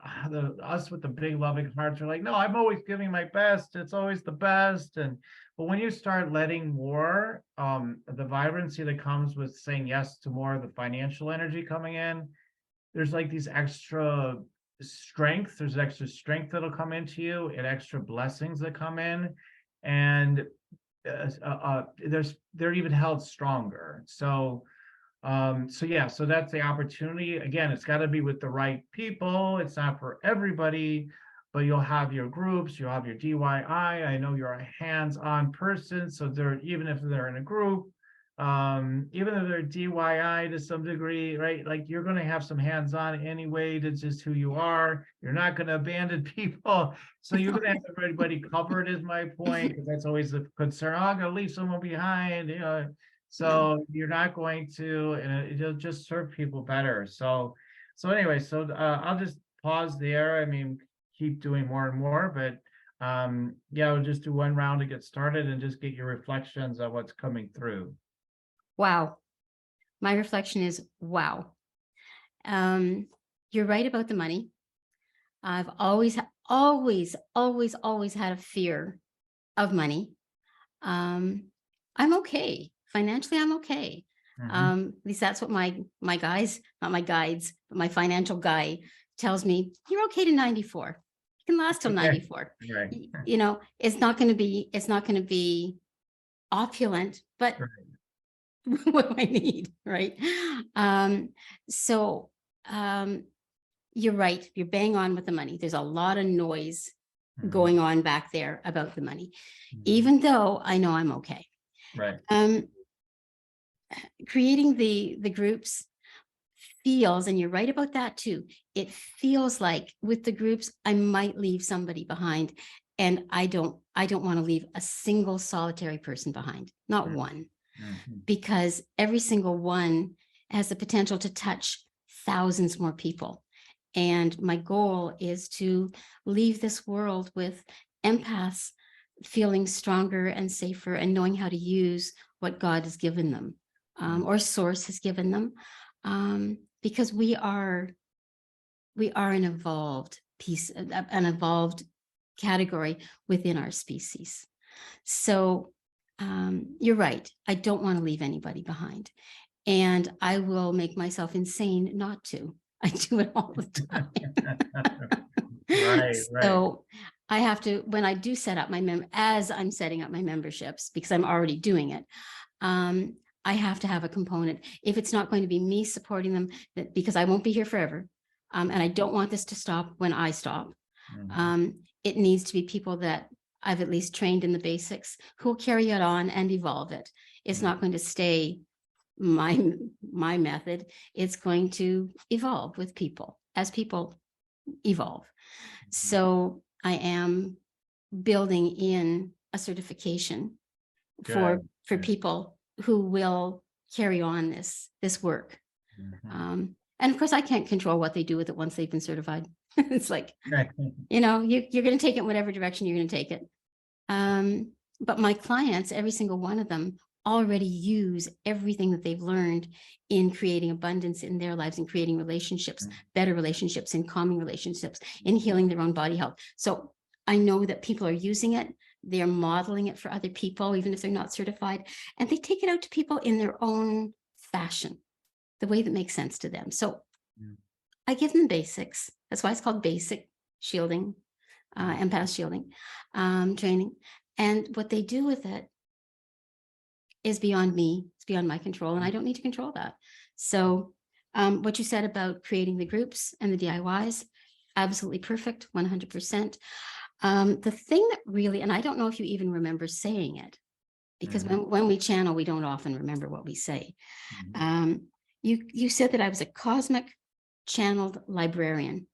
us with the big loving hearts are like, no, I'm always giving my best. It's always the best. And but when you start letting more, the vibrancy that comes with saying yes to more of the financial energy coming in, there's like these extra strength. There's extra strength that'll come into you, and extra blessings that come in, and they're even held stronger. So yeah, so that's the opportunity. Again, it's got to be with the right people. It's not for everybody, but you'll have your groups, you'll have your DIY. I know you're a hands-on person, so they're, even if they're in a group, even if they're DIY to some degree, right? Like you're going to have some hands-on anyway. That's just who you are. You're not going to abandon people, so you're going to have everybody covered. Is my point, because that's always the concern. Oh, I'm going to leave someone behind, you know. So you're not going to, and it'll just serve people better. So anyway, so I'll just pause there. I mean, keep doing more and more, but yeah, we'll just do one round to get started and just get your reflections on what's coming through. Wow. My reflection is, wow. You're right about the money. I've always had a fear of money. I'm okay. Financially, I'm okay. At least that's what my guys, not my guides, but my financial guy tells me. You're okay to 94. You can last till 94. Right. You know, it's not going to be opulent, but what do I need, right? You're right. You're bang on with the money. There's a lot of noise going on back there about the money, even though I know I'm okay. Right. Creating the groups feels, and you're right about that too, it feels like with the groups, I might leave somebody behind, and I don't want to leave a single solitary person behind, not one, because every single one has the potential to touch thousands more people. And my goal is to leave this world with empaths feeling stronger and safer and knowing how to use what God has given them, or source has given them, because we are an evolved piece, an evolved category within our species. So you're right. I don't want to leave anybody behind, and I will make myself insane not to. I do it all the time. Right. So I have to, when I do set up as I'm setting up my memberships, because I'm already doing it, I have to have a component. If it's not going to be me supporting them, because I won't be here forever, and I don't want this to stop when I stop, it needs to be people that I've at least trained in the basics who will carry it on and evolve it. It's not going to stay my method. It's going to evolve with people as people evolve. So I am building in a certification for people who will carry on this work. And of course, I can't control what they do with it once they've been certified. It's like, you know, you're going to take it whatever direction you're going to take it. But my clients, every single one of them, already use everything that they've learned in creating abundance in their lives and creating relationships, better relationships, in calming relationships, in healing their own body health. So I know that people are using it. They're modeling it for other people, even if they're not certified, and they take it out to people in their own fashion, the way that makes sense to them. So I give them basics. That's why it's called basic shielding, empath shielding training. And what they do with it is beyond me. It's beyond my control, and I don't need to control that. So what you said about creating the groups and the DIYs, absolutely perfect, 100%. The thing that really, and I don't know if you even remember saying it, because when we channel, we don't often remember what we say. You said that I was a cosmic channeled librarian.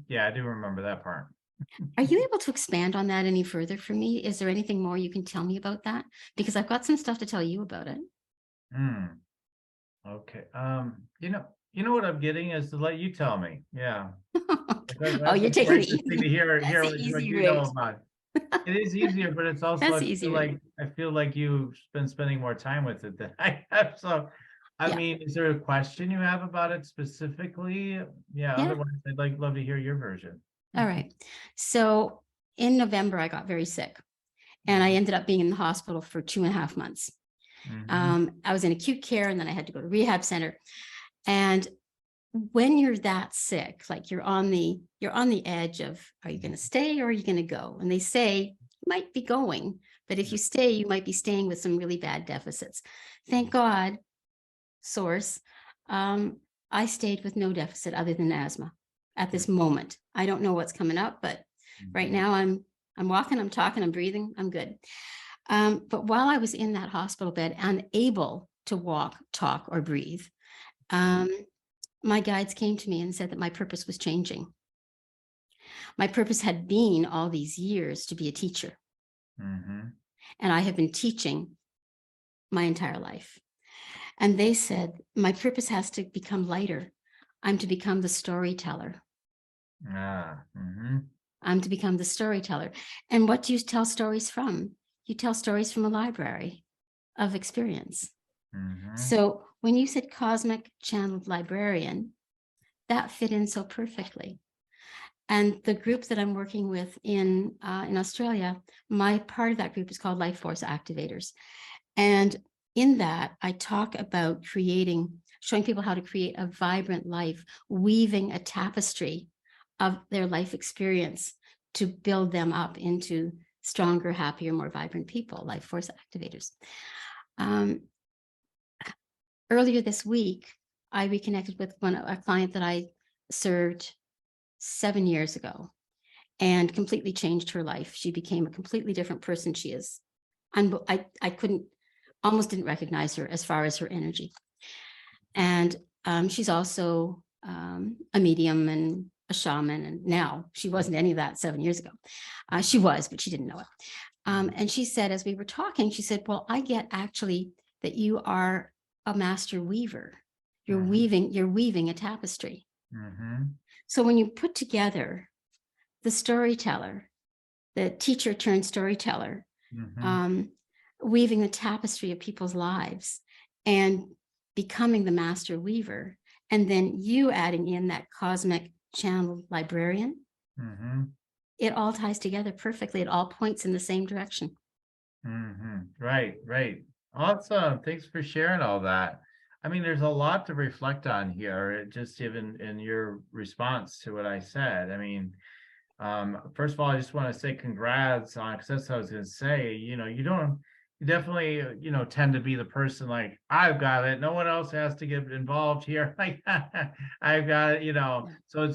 Yeah, I do remember that part. Are you able to expand on that any further for me? Is there anything more you can tell me about that? Because I've got some stuff to tell you about it. Okay. You know what I'm getting is to let you tell me. Yeah. Oh, you're taking it easy. To hear That's what the easy you know route. about. It is easier, but it's also That's the easy route. I feel like you've been spending more time with it than I have. So I mean, is there a question you have about it specifically? Yeah, Yeah. otherwise I'd love to hear your version. All right. So in November, I got very sick and I ended up being in the hospital for 2.5 months. I was in acute care and then I had to go to rehab center. And when you're that sick, like you're on the edge of, are you going to stay or are you going to go? And they say, you might be going, but if you stay, you might be staying with some really bad deficits. Thank God, source, I stayed with no deficit other than asthma at this moment. I don't know what's coming up, but right now I'm walking, I'm talking, I'm breathing, I'm good. But while I was in that hospital bed, unable to walk, talk, or breathe, my guides came to me and said that my purpose was changing. My purpose had been all these years to be a teacher. And I have been teaching my entire life. And they said, my purpose has to become lighter. I'm to become the storyteller. I'm to become the storyteller. And what do you tell stories from? You tell stories from a library of experience. So when you said cosmic channeled librarian, that fit in so perfectly. And the group that I'm working with in Australia, my part of that group is called Life Force Activators. And in that, I talk about showing people how to create a vibrant life, weaving a tapestry of their life experience to build them up into stronger, happier, more vibrant people, Life Force Activators. Earlier this week, I reconnected with a client that I served 7 years ago and completely changed her life. She became a completely different person. She is, I almost didn't recognize her as far as her energy. And she's also a medium and a shaman. And now she wasn't any of that 7 years ago. She was, but she didn't know it. And she said, as we were talking, she said, well, I get actually that you are a master weaver. You're weaving a tapestry. So when you put together the storyteller, the teacher turned storyteller, weaving the tapestry of people's lives and becoming the master weaver, and then you adding in that cosmic channel librarian, it all ties together perfectly. It all points in the same direction. Right. Awesome. Thanks for sharing all that. I mean, there's a lot to reflect on here, just even in your response to what I said. I mean, first of all, I just want to say congrats on, because that's what I was going to say. You definitely, tend to be the person like, I've got it. No one else has to get involved here. Like, I've got it, so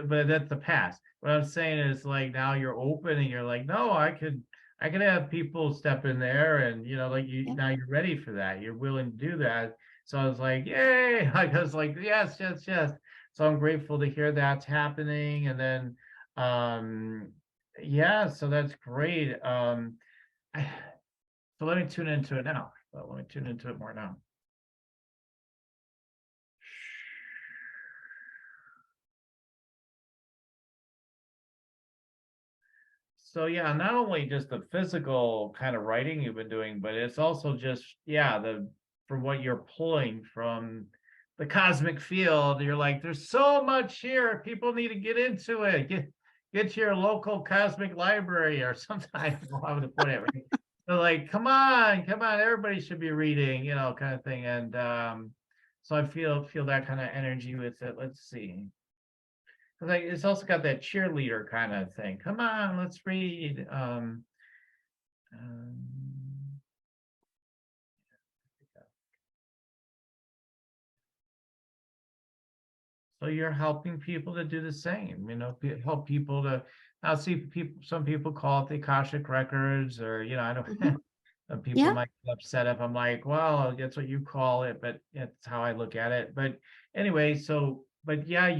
but that's the past. What I'm saying is like, now you're open and you're like, no, I could have people step in there and, now you're ready for that. You're willing to do that. So I was like, yay. I was like, yes. So I'm grateful to hear that's happening. And then, yeah, so that's great. So let me tune into it now. Let me tune into it more now. So yeah, not only just the physical kind of writing you've been doing, but it's also just, from what you're pulling from the cosmic field. You're like, there's so much here. People need to get into it. Get to your local cosmic library or something. I don't know how to put it. Right? So like, come on, everybody should be reading, kind of thing. And so I feel that kind of energy with it. Let's see. Like it's also got that cheerleader kind of thing. Come on, let's read. So you're helping people to do the same, help people to now see people. Some people call it the Akashic records, or I don't. Some people might get upset if I'm like, well, that's what you call it, but it's how I look at it. But anyway, but yeah,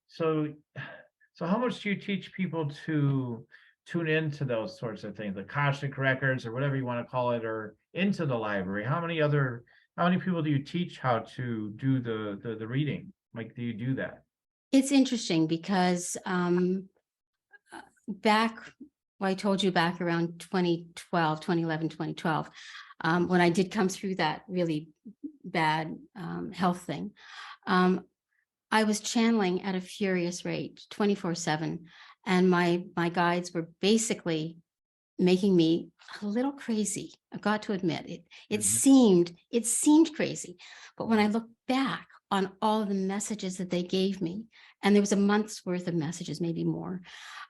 so how much do you teach people to tune into those sorts of things, the Akashic records or whatever you want to call it, or into the library? How many people do you teach how to do the reading? Like, do you do that? It's interesting because I told you back around 2011, 2012, when I did come through that really bad health thing. I was channeling at a furious rate, 24/7, and my guides were basically making me a little crazy. I've got to admit it. It seemed crazy, but when I look back on all of the messages that they gave me, and there was a month's worth of messages, maybe more,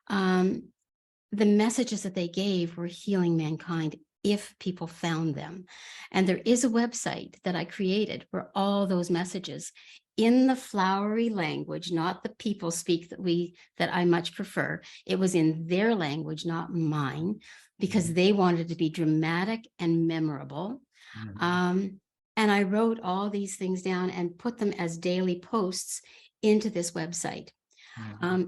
the messages that they gave were healing mankind if people found them. And there is a website that I created where all those messages in the flowery language, not the people speak that I much prefer. It was in their language, not mine, because they wanted to be dramatic and memorable. And I wrote all these things down and put them as daily posts into this website.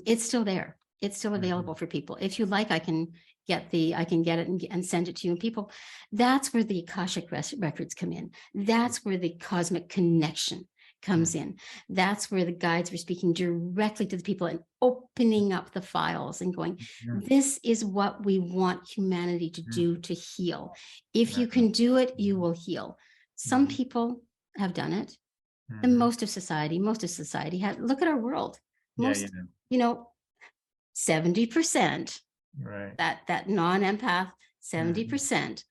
It's still there. It's still available for people. If you like, I can get it and send it to you. And people, that's where the Akashic records come in. That's where the cosmic connection comes in. That's where the guides were speaking directly to the people and opening up the files and going, this is what we want humanity to do to heal. If you can do it, you will heal. Some people have done it. And most of society had, look at our world. Most, 70%, right. that non-empath, 70%,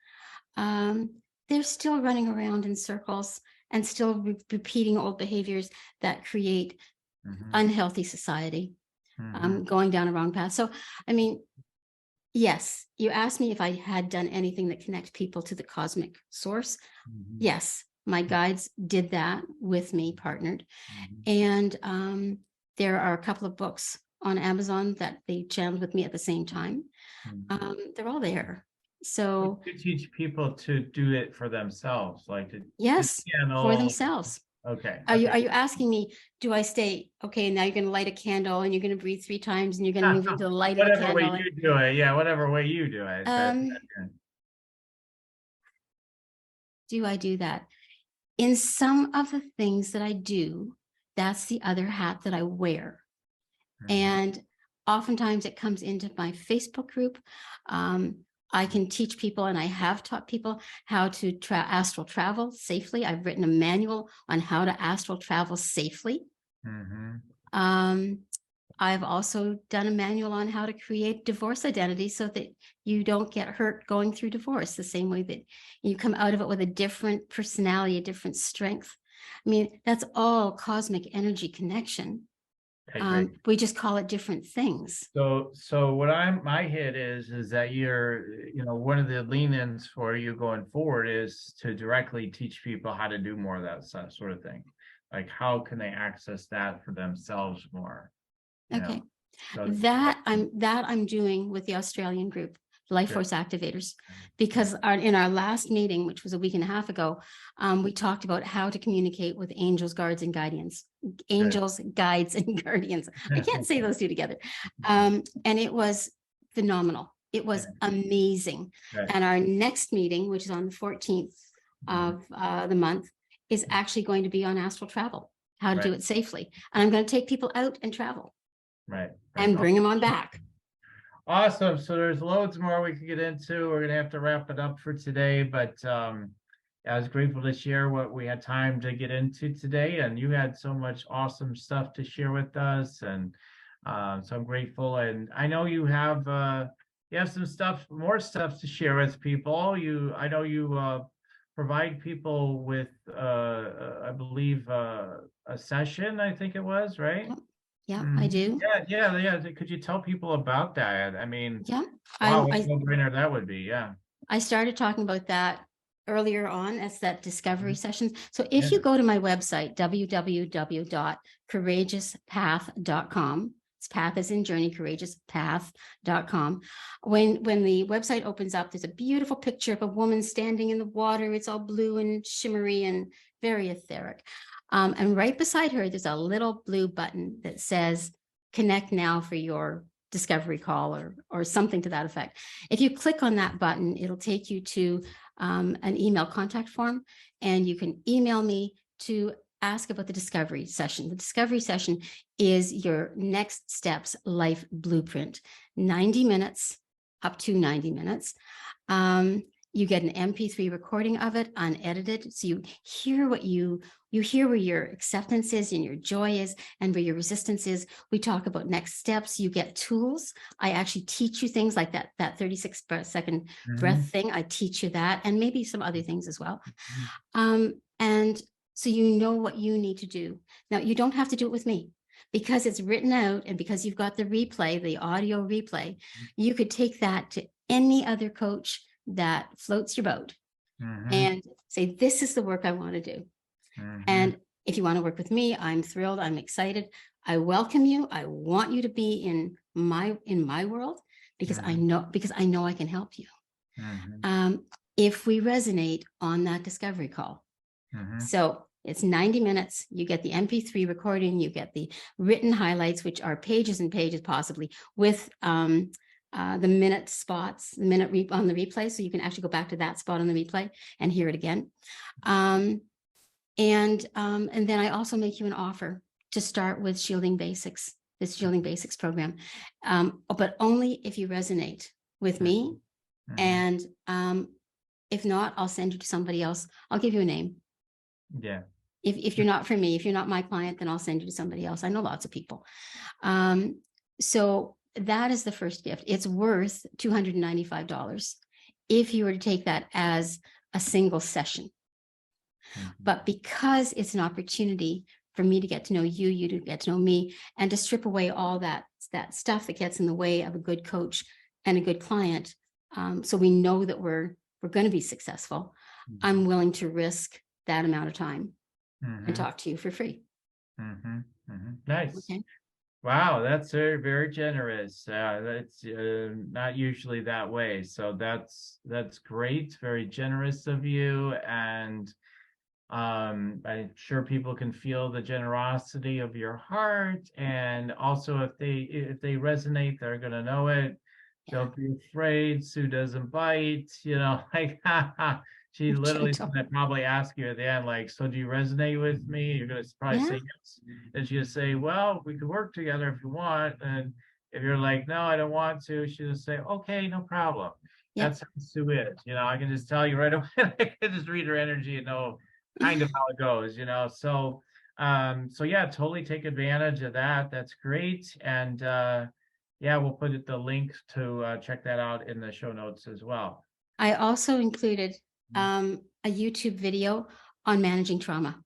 they're still running around in circles and still repeating old behaviors that create unhealthy society, going down a wrong path. So, I mean, yes, you asked me if I had done anything that connects people to the cosmic source. Yes, my guides did that with me, partnered. And there are a couple of books on Amazon that they channeled with me at the same time. They're all there. So you teach people to do it for themselves, like to channel for themselves. Okay. Are you asking me, do I stay, okay, now you're going to light a candle and you're going to breathe 3 times and you're going to move into the light of the candle? Whatever way you do it. Yeah, whatever way you do it. Do I do that? In some of the things that I do, that's the other hat that I wear. And oftentimes it comes into my Facebook group. I can teach people, and I have taught people how to astral travel safely. I've written a manual on how to astral travel safely. I've also done a manual on how to create divorce identity so that you don't get hurt going through divorce, the same way that you come out of it with a different personality, a different strength. I mean, that's all cosmic energy connection. We just call it different things. So what my hit is that you're, one of the lean-ins for you going forward is to directly teach people how to do more of that sort of thing. Like, how can they access that for themselves more? Okay. That I'm doing with the Australian group, Life Force Activators, because in our last meeting, which was a week and a half ago, we talked about how to communicate with angels, guides, and guardians. Angels, guides, and guardians. I can't say those two together. And it was phenomenal. It was amazing. And our next meeting, which is on the 14th of the month, is actually going to be on astral travel, how to do it safely. And I'm going to take people out and travel. And bring them on back. Awesome. So there's loads more we could get into. We're going to have to wrap it up for today, but I was grateful to share what we had time to get into today, and you had so much awesome stuff to share with us, and so I'm grateful. And I know you have some more stuff to share with people. I know you provide people with I believe a session, I think it was, right? Yeah, I do. Yeah. Could you tell people about that? I mean, wow, what a no-brainer that would be. Yeah. I started talking about that earlier on as that discovery session. So if you go to my website, www.courageouspath.com, it's path as in journey, courageouspath.com. When the website opens up, there's a beautiful picture of a woman standing in the water. It's all blue and shimmery and very etheric. And right beside her, there's a little blue button that says connect now for your discovery call or something to that effect. If you click on that button, it'll take you to an email contact form, and you can email me to ask about the discovery session. The discovery session is your next steps life blueprint, 90 minutes, up to 90 minutes. You get an MP3 recording of it, unedited. So you hear what you hear where your acceptance is and your joy is and where your resistance is. We talk about next steps. You get tools. I actually teach you things like that 36-second breath thing. I teach you that, and maybe some other things as well. And so you know what you need to do. Now, you don't have to do it with me because it's written out, and because you've got the replay, the audio replay, you could take that to any other coach that floats your boat and say, this is the work I want to do. And if you want to work with me, I'm thrilled. I'm excited. I welcome you. I want you to be in my world because I know I can help you. If we resonate on that discovery call. So it's 90 minutes. You get the MP3 recording, you get the written highlights, which are pages and pages possibly, with the minute spots, the minute on the replay. So you can actually go back to that spot on the replay and hear it again. And then I also make you an offer to start with Shielding Basics, this Shielding Basics program, but only if you resonate with me. And if not, I'll send you to somebody else. I'll give you a name. Yeah. If you're not for me, if you're not my client, then I'll send you to somebody else. I know lots of people. So that is the first gift. It's worth $295 if you were to take that as a single session. But because it's an opportunity for me to get to know you, you to get to know me, and to strip away all that stuff that gets in the way of a good coach and a good client, so we know that we're going to be successful, I'm willing to risk that amount of time and talk to you for free. Nice. Okay. Wow, that's very, very generous. That's not usually that way. So that's great. Very generous of you. And I'm sure people can feel the generosity of your heart. And also if they resonate, they're gonna know it. Don't be afraid. Sue doesn't bite, like she literally is gonna probably ask you at the end, like, so do you resonate with me? You're gonna probably say yes. And she'll say, well, we could work together if you want. And if you're like, no, I don't want to, she'll just say, okay, no problem. That's how Sue is. I can just tell you right away. I can just read her energy and know kind of how it goes, So yeah, totally take advantage of that. That's great. And yeah, we'll put the link to check that out in the show notes as well. I also included a YouTube video on managing trauma.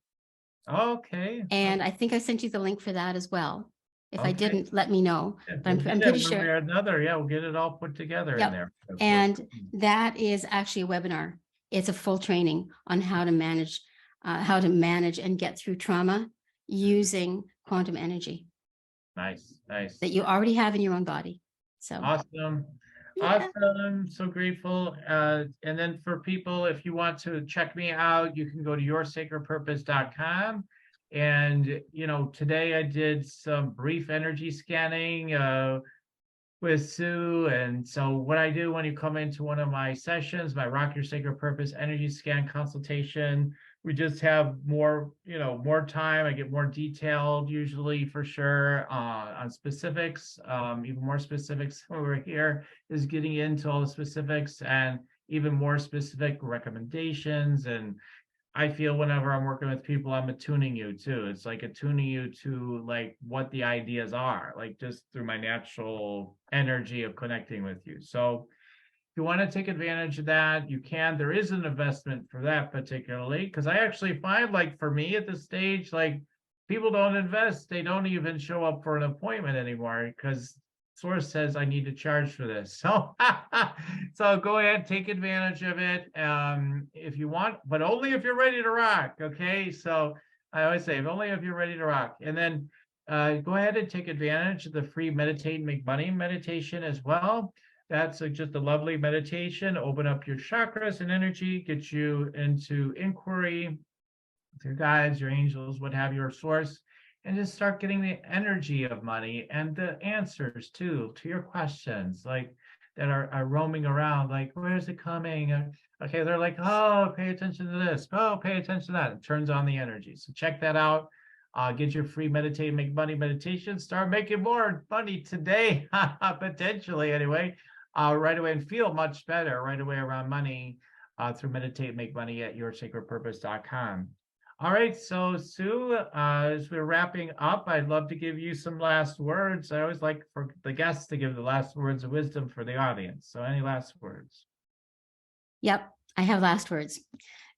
Okay. And I think I sent you the link for that as well. If I didn't, let me know. But I'm pretty sure. Another, we'll get it all put together in there. And that is actually a webinar. It's a full training on how to manage and get through trauma using quantum energy. Nice. That you already have in your own body. So awesome. Awesome. So grateful. And then for people, if you want to check me out, you can go to yoursacredpurpose.com. And, today I did some brief energy scanning with Sue. And so what I do when you come into one of my sessions, my Rock Your Sacred Purpose energy scan consultation, we just have more time. I get more detailed usually for sure on specifics, even more specifics over here is getting into all the specifics and even more specific recommendations. And I feel whenever I'm working with people, I'm attuning you too. It's like attuning you to like what the ideas are, like just through my natural energy of connecting with you. So if you want to take advantage of that, you can. There is an investment for that particularly, because I actually find, like, for me at this stage, like, people don't invest. They don't even show up for an appointment anymore because Source says I need to charge for this. So, so go ahead, take advantage of it if you want, but only if you're ready to rock. Okay. So I always say, only if you're ready to rock. And then go ahead and take advantage of the free Meditate and Make Money meditation as well. That's just a lovely meditation. Open up your chakras and energy, get you into inquiry with your guides, your angels, what have your source, and just start getting the energy of money and the answers too to your questions, like that are roaming around, like, where's it coming? Okay, they're like, oh, pay attention to this. Oh, pay attention to that. It turns on the energy. So check that out. Get your free Meditate and Make Money meditation. Start making more money today, potentially anyway. Right away, and feel much better right away around money. through Meditate Make Money at yoursacredpurpose.com. All right, so Sue, as we're wrapping up, I'd love to give you some last words. I always like for the guests to give the last words of wisdom for the audience. So any last words? Yep, I have last words.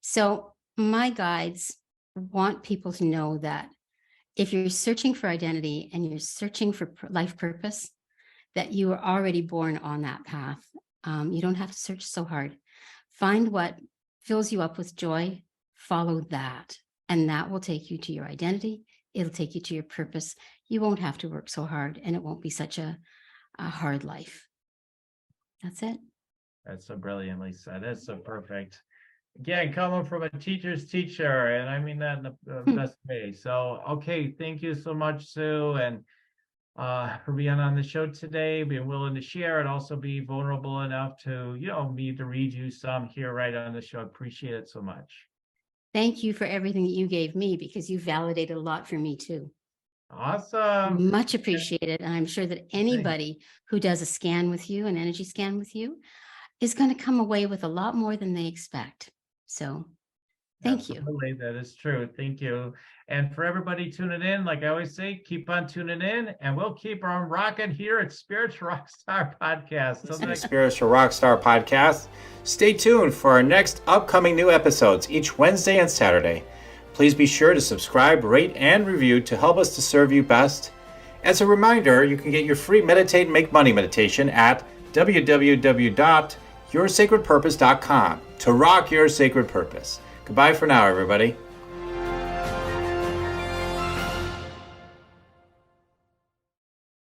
So my guides want people to know that if you're searching for identity and you're searching for life purpose, that you are already born on that path. You don't have to search so hard. Find what fills you up with joy, follow that, and that will take you to your identity. It'll take you to your purpose. You won't have to work so hard, and it won't be such a hard life. That's it. That's so brilliantly said. That's so perfect. Again, coming from a teacher's teacher, and I mean that in the best way. So, okay, thank you so much, Sue, and for being on the show today, being willing to share, and also be vulnerable enough to, me to read you some here right on the show. I appreciate it so much. Thank you for everything that you gave me, because you validated a lot for me too. Awesome. Much appreciated. And I'm sure that anybody who does a scan with you, an energy scan with you, is going to come away with a lot more than they expect. So thank you. That is true. Thank you. And for everybody tuning in, like I always say, keep on tuning in, and we'll keep on rocking here at Spiritual Rockstar Podcast. Spiritual Rockstar Podcast. Stay tuned for our next upcoming new episodes each Wednesday and Saturday. Please be sure to subscribe, rate, and review to help us to serve you best. As a reminder, you can get your free Meditate and Make Money meditation at www.yoursacredpurpose.com to rock your sacred purpose. Goodbye for now, everybody.